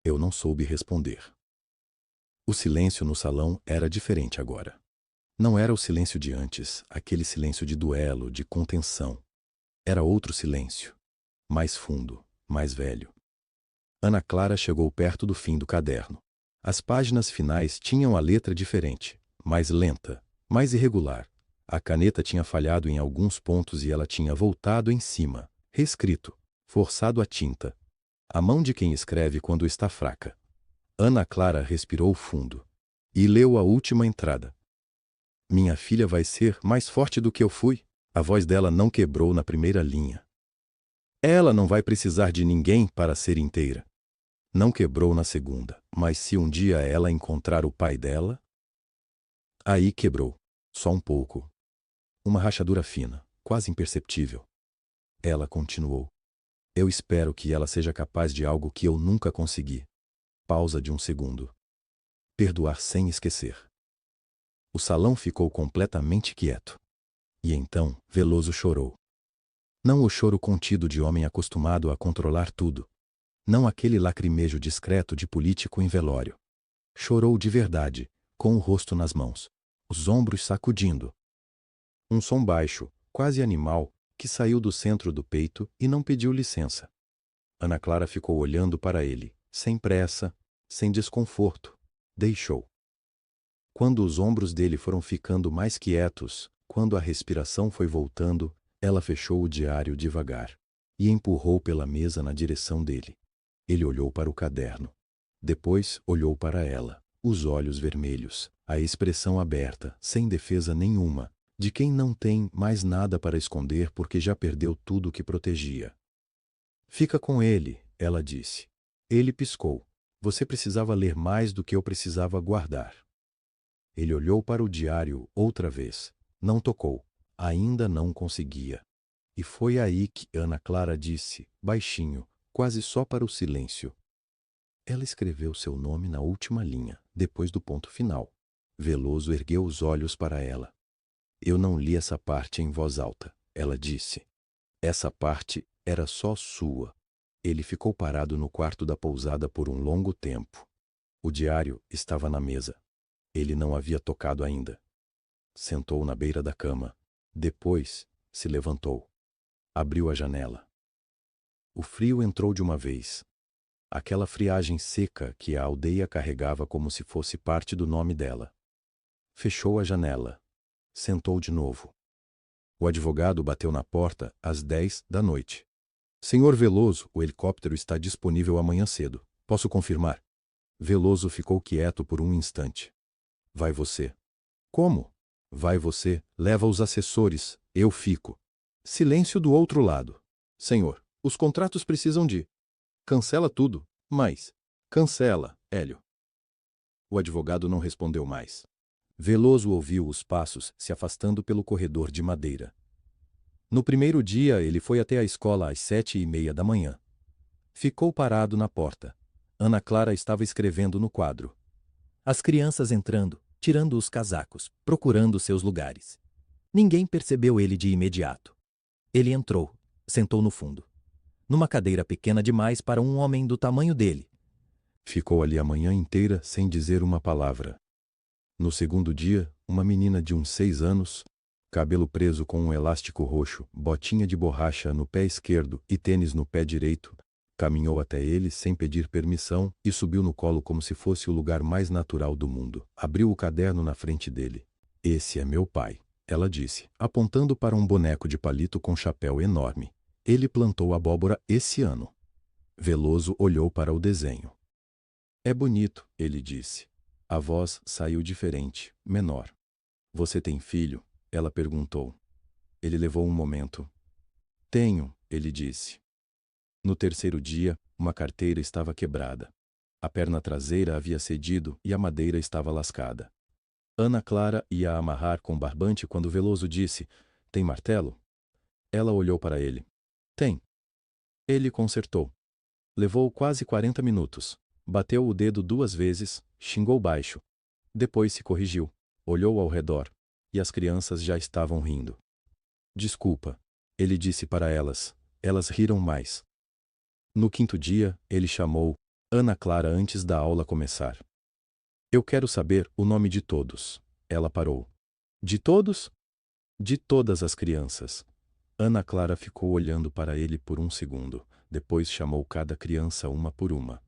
Eu não soube responder. O silêncio no salão era diferente agora. Não era o silêncio de antes, aquele silêncio de duelo, de contenção. Era outro silêncio. Mais fundo, mais velho. Ana Clara chegou perto do fim do caderno. As páginas finais tinham a letra diferente, mais lenta, mais irregular. A caneta tinha falhado em alguns pontos e ela tinha voltado em cima, reescrito, forçado a tinta. A mão de quem escreve quando está fraca. Ana Clara respirou fundo e leu a última entrada. Minha filha vai ser mais forte do que eu fui. A voz dela não quebrou na primeira linha. Ela não vai precisar de ninguém para ser inteira. Não quebrou na segunda, mas se um dia ela encontrar o pai dela... Aí quebrou. Só um pouco. Uma rachadura fina, quase imperceptível. Ela continuou. Eu espero que ela seja capaz de algo que eu nunca consegui. Pausa de um segundo. Perdoar sem esquecer. O salão ficou completamente quieto. E então, Veloso chorou. Não o choro contido de homem acostumado a controlar tudo. Não aquele lacrimejo discreto de político em velório. Chorou de verdade, com o rosto nas mãos, os ombros sacudindo. Um som baixo, quase animal, que saiu do centro do peito e não pediu licença. Ana Clara ficou olhando para ele, sem pressa, sem desconforto. Deixou. Quando os ombros dele foram ficando mais quietos, quando a respiração foi voltando, ela fechou o diário devagar e empurrou pela mesa na direção dele. Ele olhou para o caderno. Depois olhou para ela, os olhos vermelhos, a expressão aberta, sem defesa nenhuma, de quem não tem mais nada para esconder porque já perdeu tudo o que protegia. Fica com ele, ela disse. Ele piscou. Você precisava ler mais do que eu precisava guardar. Ele olhou para o diário outra vez. Não tocou. Ainda não conseguia. E foi aí que Ana Clara disse, baixinho, quase só para o silêncio. Ela escreveu seu nome na última linha, depois do ponto final. Veloso ergueu os olhos para ela. Eu não li essa parte em voz alta, ela disse. Essa parte era só sua. Ele ficou parado no quarto da pousada por um longo tempo. O diário estava na mesa. Ele não havia tocado ainda. Sentou na beira da cama. Depois, se levantou. Abriu a janela. O frio entrou de uma vez. Aquela friagem seca que a aldeia carregava como se fosse parte do nome dela. Fechou a janela. Sentou de novo. O advogado bateu na porta às 10 da noite. Senhor Veloso, o helicóptero está disponível amanhã cedo. Posso confirmar? Veloso ficou quieto por um instante. Vai você. Como? Vai você, leva os assessores, eu fico. Silêncio do outro lado. Senhor, os contratos precisam de... Cancela tudo, mas... Cancela, Hélio. O advogado não respondeu mais. Veloso ouviu os passos se afastando pelo corredor de madeira. No primeiro dia, ele foi até a escola às 7:30 da manhã. Ficou parado na porta. Ana Clara estava escrevendo no quadro. As crianças entrando, tirando os casacos, procurando seus lugares. Ninguém percebeu ele de imediato. Ele entrou, sentou no fundo. Numa cadeira pequena demais para um homem do tamanho dele. Ficou ali a manhã inteira sem dizer uma palavra. No segundo dia, uma menina de uns 6 anos, cabelo preso com um elástico roxo, botinha de borracha no pé esquerdo e tênis no pé direito, caminhou até ele sem pedir permissão e subiu no colo como se fosse o lugar mais natural do mundo. Abriu o caderno na frente dele. Esse é meu pai, ela disse, apontando para um boneco de palito com chapéu enorme. Ele plantou abóbora esse ano. Veloso olhou para o desenho. É bonito, ele disse. A voz saiu diferente, menor. Você tem filho? Ela perguntou. Ele levou um momento. Tenho, ele disse. No terceiro dia, uma carteira estava quebrada. A perna traseira havia cedido e a madeira estava lascada. Ana Clara ia amarrar com barbante quando Veloso disse, tem martelo? Ela olhou para ele. Tem. Ele consertou. Levou quase 40 minutos. Bateu o dedo 2 vezes, xingou baixo. Depois se corrigiu. Olhou ao redor. E as crianças já estavam rindo. Desculpa, ele disse para elas. Elas riram mais. No 5º dia, ele chamou Ana Clara antes da aula começar. Eu quero saber o nome de todos. Ela parou. De todos? De todas as crianças. Ana Clara ficou olhando para ele por um segundo. Depois chamou cada criança uma por uma.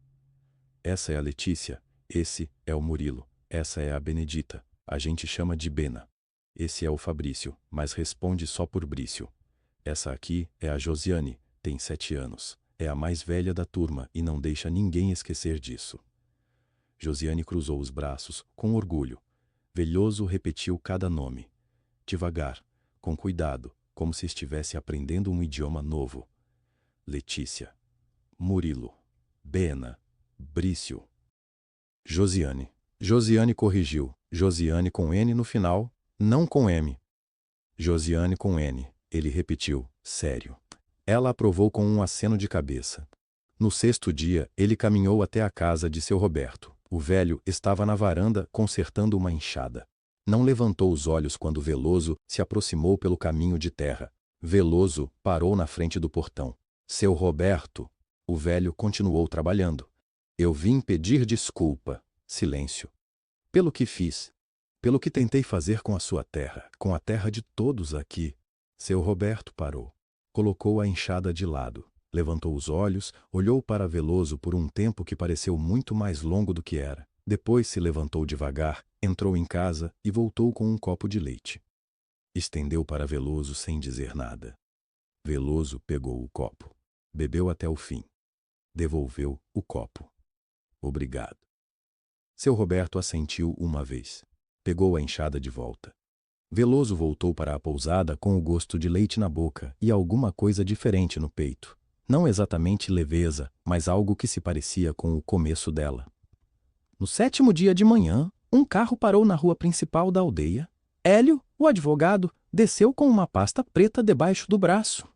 Essa é a Letícia. Esse é o Murilo. Essa é a Benedita. A gente chama de Bena. Esse é o Fabrício, mas responde só por Brício. Essa aqui é a Josiane, tem 7 anos. É a mais velha da turma e não deixa ninguém esquecer disso. Josiane cruzou os braços, com orgulho. Veloso repetiu cada nome. Devagar, com cuidado, como se estivesse aprendendo um idioma novo. Letícia, Murilo, Bena, Brício. Josiane, Josiane corrigiu. Josiane com N no final, não com M. Josiane com N. Ele repetiu, sério. Ela aprovou com um aceno de cabeça. No sexto dia, ele caminhou até a casa de seu Roberto. O velho estava na varanda consertando uma enxada. Não levantou os olhos quando Veloso se aproximou pelo caminho de terra. Veloso parou na frente do portão. Seu Roberto. O velho continuou trabalhando. Eu vim pedir desculpa. Silêncio. Pelo que fiz. Pelo que tentei fazer com a sua terra, com a terra de todos aqui. Seu Roberto parou. Colocou a enxada de lado. Levantou os olhos, olhou para Veloso por um tempo que pareceu muito mais longo do que era. Depois se levantou devagar, entrou em casa e voltou com um copo de leite. Estendeu para Veloso sem dizer nada. Veloso pegou o copo. Bebeu até o fim. Devolveu o copo. Obrigado. Seu Roberto assentiu uma vez. Pegou a enxada de volta. Veloso voltou para a pousada com o gosto de leite na boca e alguma coisa diferente no peito. Não exatamente leveza, mas algo que se parecia com o começo dela. No sétimo dia de manhã, um carro parou na rua principal da aldeia. Hélio, o advogado, desceu com uma pasta preta debaixo do braço.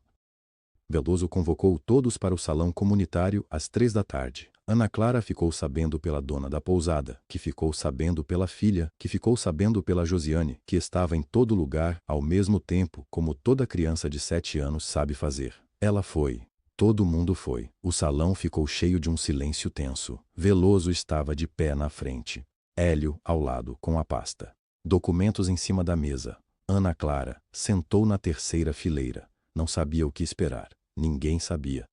Veloso convocou todos para o salão comunitário às 3 da tarde. Ana Clara ficou sabendo pela dona da pousada, que ficou sabendo pela filha, que ficou sabendo pela Josiane, que estava em todo lugar ao mesmo tempo, como toda criança de 7 anos sabe fazer. Ela foi. Todo mundo foi. O salão ficou cheio de um silêncio tenso. Veloso estava de pé na frente. Hélio ao lado, com a pasta. Documentos em cima da mesa. Ana Clara sentou na terceira fileira. Não sabia o que esperar. Ninguém sabia.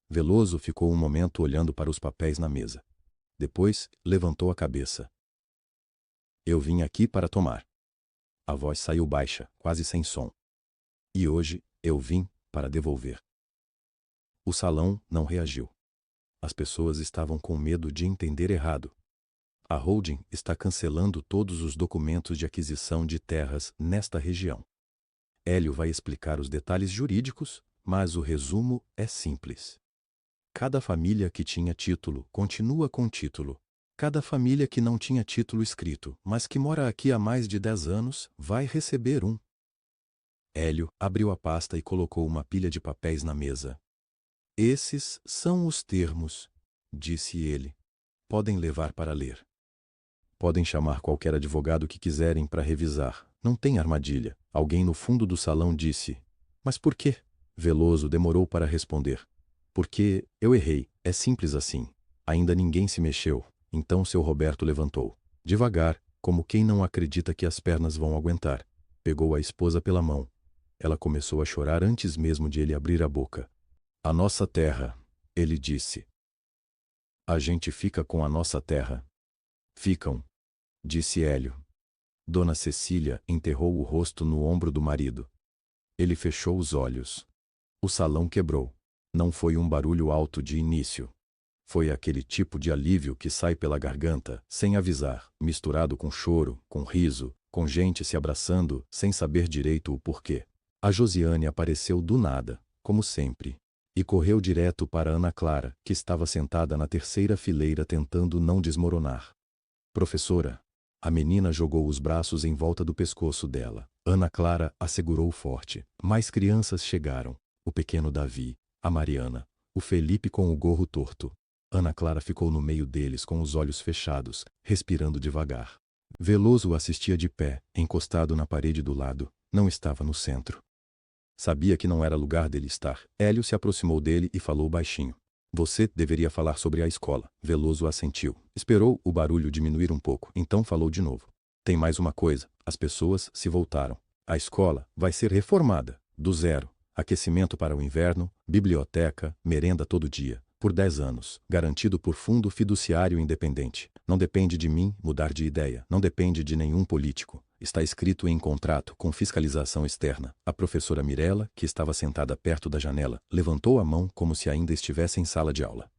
Veloso ficou um momento olhando para os papéis na mesa. Depois, levantou a cabeça. Eu vim aqui para tomar. A voz saiu baixa, quase sem som. E hoje, eu vim para devolver. O salão não reagiu. As pessoas estavam com medo de entender errado. A holding está cancelando todos os documentos de aquisição de terras nesta região. Hélio vai explicar os detalhes jurídicos, mas o resumo é simples. Cada família que tinha título continua com título. Cada família que não tinha título escrito, mas que mora aqui há mais de 10 anos, vai receber um. Hélio abriu a pasta e colocou uma pilha de papéis na mesa. Esses são os termos, disse ele. Podem levar para ler. Podem chamar qualquer advogado que quiserem para revisar. Não tem armadilha. Alguém no fundo do salão disse. Mas por quê? Veloso demorou para responder. Porque eu errei. É simples assim. Ainda ninguém se mexeu. Então seu Roberto levantou. Devagar, como quem não acredita que as pernas vão aguentar. Pegou a esposa pela mão. Ela começou a chorar antes mesmo de ele abrir a boca. A nossa terra, ele disse. A gente fica com a nossa terra. Ficam, disse Hélio. Dona Cecília enterrou o rosto no ombro do marido. Ele fechou os olhos. O salão quebrou. Não foi um barulho alto de início. Foi aquele tipo de alívio que sai pela garganta, sem avisar, misturado com choro, com riso, com gente se abraçando, sem saber direito o porquê. A Josiane apareceu do nada, como sempre. E correu direto para Ana Clara, que estava sentada na terceira fileira tentando não desmoronar. Professora, a menina jogou os braços em volta do pescoço dela. Ana Clara a segurou forte. Mais crianças chegaram. O pequeno Davi, a Mariana, o Felipe com o gorro torto. Ana Clara ficou no meio deles com os olhos fechados, respirando devagar. Veloso assistia de pé, encostado na parede do lado. Não estava no centro. Sabia que não era lugar dele estar. Hélio se aproximou dele e falou baixinho. Você deveria falar sobre a escola. Veloso assentiu. Esperou o barulho diminuir um pouco, então falou de novo. Tem mais uma coisa. As pessoas se voltaram. A escola vai ser reformada, do zero. Aquecimento para o inverno, biblioteca, merenda todo dia. Por 10 anos. Garantido por fundo fiduciário independente. Não depende de mim mudar de ideia. Não depende de nenhum político. Está escrito em contrato com fiscalização externa. A professora Mirella, que estava sentada perto da janela, levantou a mão como se ainda estivesse em sala de aula.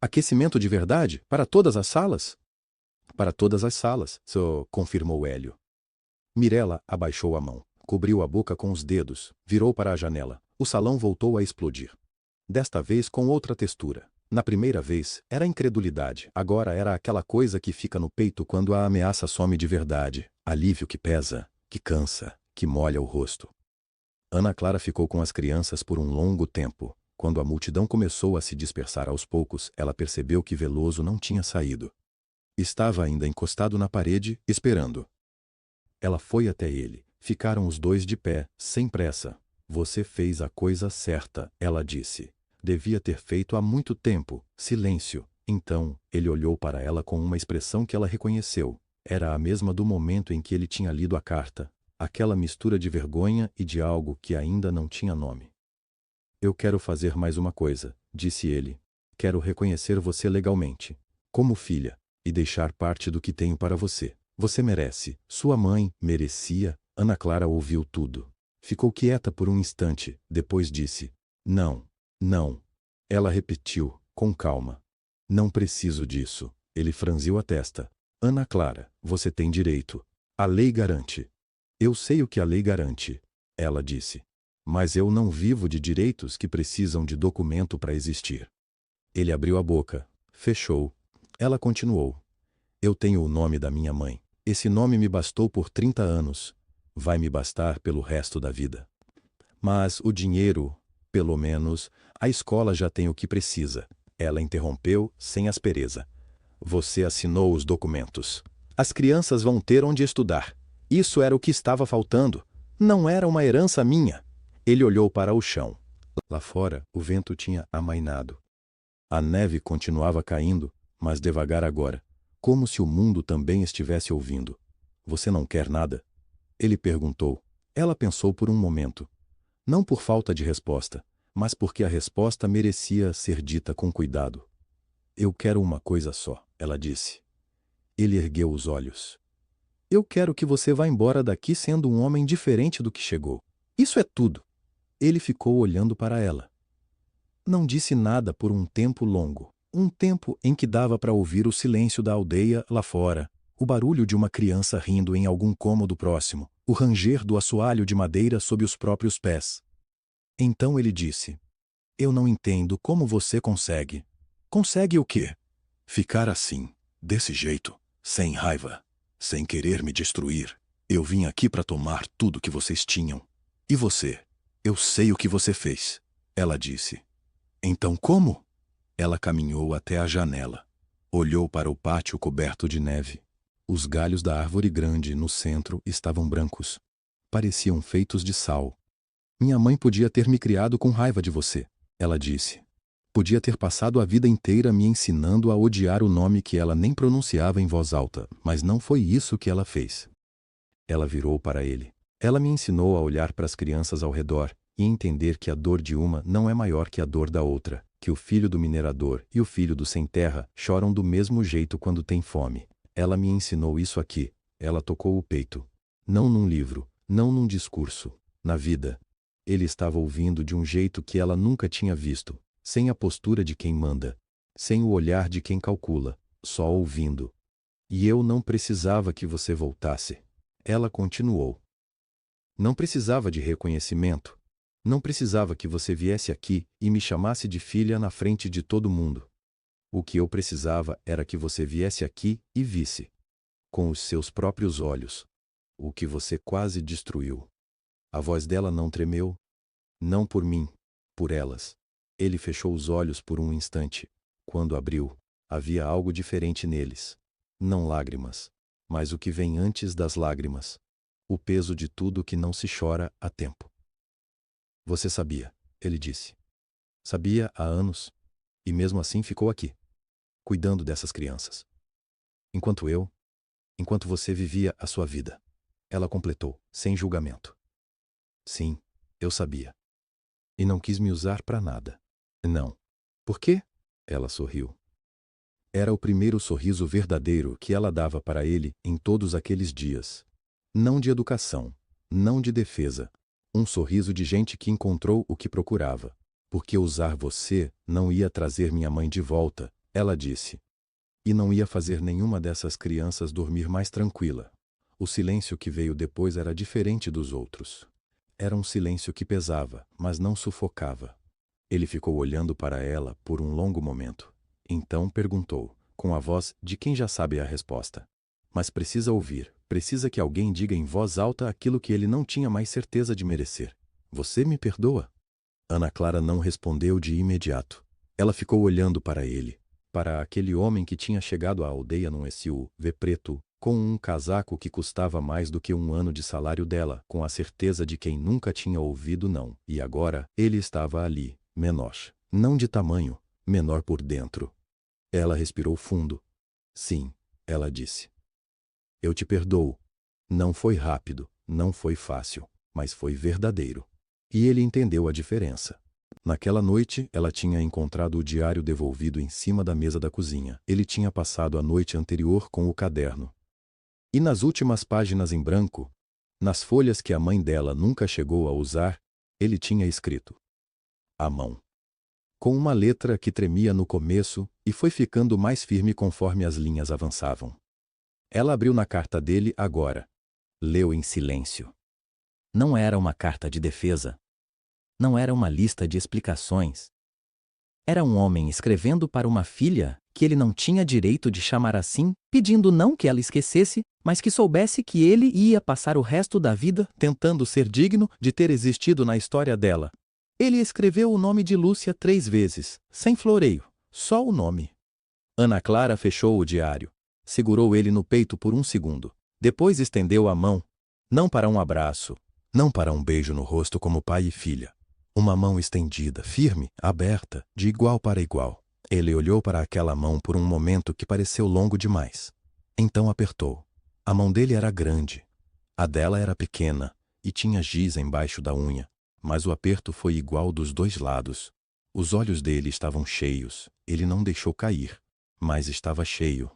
Aquecimento de verdade? Para todas as salas? Para todas as salas, confirmou Hélio. Mirella abaixou a mão, cobriu a boca com os dedos, virou para a janela. O salão voltou a explodir. Desta vez com outra textura. Na primeira vez, era incredulidade. Agora era aquela coisa que fica no peito quando a ameaça some de verdade. Alívio que pesa, que cansa, que molha o rosto. Ana Clara ficou com as crianças por um longo tempo. Quando a multidão começou a se dispersar aos poucos, ela percebeu que Veloso não tinha saído. Estava ainda encostado na parede, esperando. Ela foi até ele. Ficaram os dois de pé, sem pressa. Você fez a coisa certa, ela disse. Devia ter feito há muito tempo. Silêncio. Então, ele olhou para ela com uma expressão que ela reconheceu. Era a mesma do momento em que ele tinha lido a carta. Aquela mistura de vergonha e de algo que ainda não tinha nome. Eu quero fazer mais uma coisa, disse ele. Quero reconhecer você legalmente, como filha, e deixar parte do que tenho para você. Você merece. Sua mãe merecia. Ana Clara ouviu tudo. Ficou quieta por um instante, depois disse: Não, não. Ela repetiu, com calma. Não preciso disso. Ele franziu a testa. Ana Clara, você tem direito. A lei garante. Eu sei o que a lei garante, ela disse. Mas eu não vivo de direitos que precisam de documento para existir. Ele abriu a boca, fechou. Ela continuou. Eu tenho o nome da minha mãe. Esse nome me bastou por 30 anos. Vai me bastar pelo resto da vida. Mas o dinheiro, pelo menos, a escola já tem o que precisa. Ela interrompeu, sem aspereza. Você assinou os documentos. As crianças vão ter onde estudar. Isso era o que estava faltando. Não era uma herança minha. Ele olhou para o chão. Lá fora, o vento tinha amainado. A neve continuava caindo, mas devagar agora, como se o mundo também estivesse ouvindo. Você não quer nada? Ele perguntou. Ela pensou por um momento. Não por falta de resposta, mas porque a resposta merecia ser dita com cuidado. Eu quero uma coisa só, ela disse. Ele ergueu os olhos. Eu quero que você vá embora daqui sendo um homem diferente do que chegou. Isso é tudo. Ele ficou olhando para ela. Não disse nada por um tempo longo. Um tempo em que dava para ouvir o silêncio da aldeia lá fora, o barulho de uma criança rindo em algum cômodo próximo, o ranger do assoalho de madeira sob os próprios pés. Então ele disse: Eu não entendo como você consegue. Consegue o quê? Ficar assim, desse jeito, sem raiva, sem querer me destruir. Eu vim aqui para tomar tudo que vocês tinham. E você? Eu sei o que você fez, ela disse. Então como? Ela caminhou até a janela. Olhou para o pátio coberto de neve. Os galhos da árvore grande no centro estavam brancos. Pareciam feitos de sal. Minha mãe podia ter me criado com raiva de você, ela disse. Podia ter passado a vida inteira me ensinando a odiar o nome que ela nem pronunciava em voz alta, mas não foi isso que ela fez. Ela virou para ele. Ela me ensinou a olhar para as crianças ao redor e entender que a dor de uma não é maior que a dor da outra, que o filho do minerador e o filho do sem-terra choram do mesmo jeito quando tem fome. Ela me ensinou isso aqui. Ela tocou o peito. Não num livro, não num discurso. Na vida. Ele estava ouvindo de um jeito que ela nunca tinha visto, sem a postura de quem manda, sem o olhar de quem calcula, só ouvindo. E eu não precisava que você voltasse. Ela continuou. Não precisava de reconhecimento. Não precisava que você viesse aqui e me chamasse de filha na frente de todo mundo. O que eu precisava era que você viesse aqui e visse, com os seus próprios olhos, o que você quase destruiu. A voz dela não tremeu. Não por mim, por elas. Ele fechou os olhos por um instante. Quando abriu, havia algo diferente neles. Não lágrimas, mas o que vem antes das lágrimas. O peso de tudo que não se chora a tempo. Você sabia, ele disse. Sabia há anos, e mesmo assim ficou aqui, cuidando dessas crianças. Enquanto você vivia a sua vida. Ela completou, sem julgamento. Sim, eu sabia. E não quis me usar para nada. Não. Por quê? Ela sorriu. Era o primeiro sorriso verdadeiro que ela dava para ele em todos aqueles dias. Não de educação, não de defesa. Um sorriso de gente que encontrou o que procurava. Porque usar você não ia trazer minha mãe de volta, ela disse. E não ia fazer nenhuma dessas crianças dormir mais tranquila. O silêncio que veio depois era diferente dos outros. Era um silêncio que pesava, mas não sufocava. Ele ficou olhando para ela por um longo momento. Então perguntou, com a voz de quem já sabe a resposta. Mas precisa ouvir, precisa que alguém diga em voz alta aquilo que ele não tinha mais certeza de merecer. Você me perdoa? Ana Clara não respondeu de imediato. Ela ficou olhando para ele, para aquele homem que tinha chegado à aldeia num SUV preto, com um casaco que custava mais do que um ano de salário dela, com a certeza de quem nunca tinha ouvido não. E agora, ele estava ali, menor. Não de tamanho, menor por dentro. Ela respirou fundo. Sim, ela disse. Eu te perdoo. Não foi rápido, não foi fácil, mas foi verdadeiro. E ele entendeu a diferença. Naquela noite, ela tinha encontrado o diário devolvido em cima da mesa da cozinha. Ele tinha passado a noite anterior com o caderno. E nas últimas páginas em branco, nas folhas que a mãe dela nunca chegou a usar, ele tinha escrito: à mão. Com uma letra que tremia no começo e foi ficando mais firme conforme as linhas avançavam. Ela abriu na carta dele agora. Leu em silêncio. Não era uma carta de defesa. Não era uma lista de explicações. Era um homem escrevendo para uma filha que ele não tinha direito de chamar assim, pedindo não que ela esquecesse, mas que soubesse que ele ia passar o resto da vida tentando ser digno de ter existido na história dela. Ele escreveu o nome de Lúcia 3 vezes, sem floreio, só o nome. Ana Clara fechou o diário, segurou ele no peito por um segundo, depois estendeu a mão, não para um abraço, não para um beijo no rosto como pai e filha. Uma mão estendida, firme, aberta, de igual para igual. Ele olhou para aquela mão por um momento que pareceu longo demais. Então apertou. A mão dele era grande. A dela era pequena e tinha giz embaixo da unha, mas o aperto foi igual dos dois lados. Os olhos dele estavam cheios. Ele não deixou cair, mas estava cheio.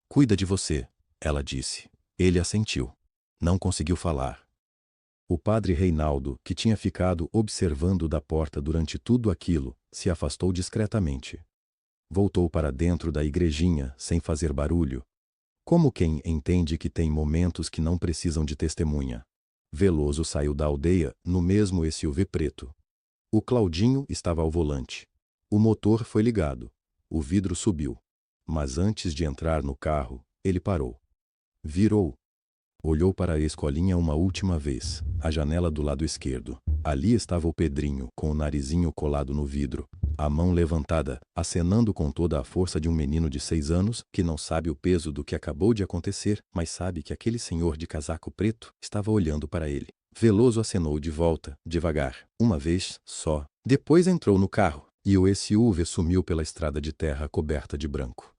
Cuida de você, ela disse. Ele assentiu. Não conseguiu falar. O padre Reinaldo, que tinha ficado observando da porta durante tudo aquilo, se afastou discretamente. Voltou para dentro da igrejinha, sem fazer barulho, como quem entende que tem momentos que não precisam de testemunha. Veloso saiu da aldeia, no mesmo SUV preto. O Claudinho estava ao volante. O motor foi ligado. O vidro subiu. Mas antes de entrar no carro, ele parou. Virou. Olhou para a escolinha uma última vez, a janela do lado esquerdo. Ali estava o Pedrinho, com o narizinho colado no vidro, a mão levantada, acenando com toda a força de um menino de 6 anos, que não sabe o peso do que acabou de acontecer, mas sabe que aquele senhor de casaco preto estava olhando para ele. Veloso acenou de volta, devagar, uma vez só. Depois entrou no carro, e o SUV sumiu pela estrada de terra coberta de branco.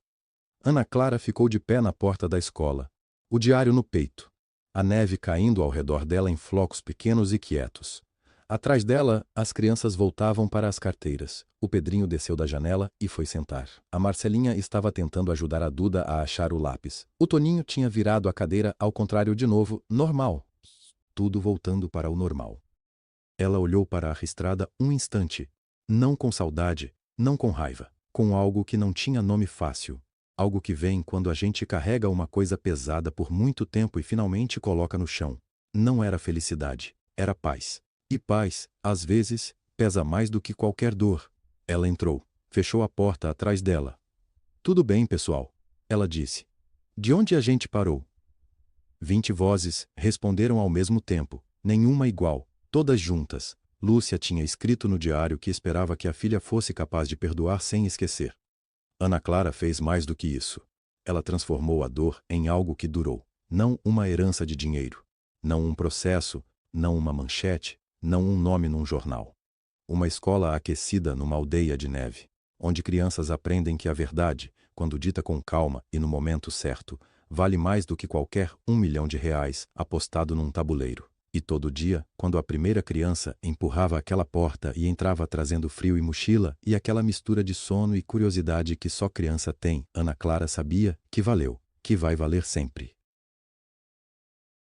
Ana Clara ficou de pé na porta da escola, o diário no peito. A neve caindo ao redor dela em flocos pequenos e quietos. Atrás dela, as crianças voltavam para as carteiras. O Pedrinho desceu da janela e foi sentar. A Marcelinha estava tentando ajudar a Duda a achar o lápis. O Toninho tinha virado a cadeira ao contrário de novo, normal. Tudo voltando para o normal. Ela olhou para a estrada um instante. Não com saudade, não com raiva. Com algo que não tinha nome fácil. Algo que vem quando a gente carrega uma coisa pesada por muito tempo e finalmente coloca no chão. Não era felicidade, era paz. E paz, às vezes, pesa mais do que qualquer dor. Ela entrou, fechou a porta atrás dela. Tudo bem, pessoal, ela disse. De onde a gente parou? 20 vozes responderam ao mesmo tempo, nenhuma igual, todas juntas. Lúcia tinha escrito no diário que esperava que a filha fosse capaz de perdoar sem esquecer. Ana Clara fez mais do que isso. Ela transformou a dor em algo que durou. Não uma herança de dinheiro. Não um processo, não uma manchete, não um nome num jornal. Uma escola aquecida numa aldeia de neve, onde crianças aprendem que a verdade, quando dita com calma e no momento certo, vale mais do que qualquer R$1 milhão apostado num tabuleiro. E todo dia, quando a primeira criança empurrava aquela porta e entrava trazendo frio e mochila e aquela mistura de sono e curiosidade que só criança tem, Ana Clara sabia que valeu, que vai valer sempre.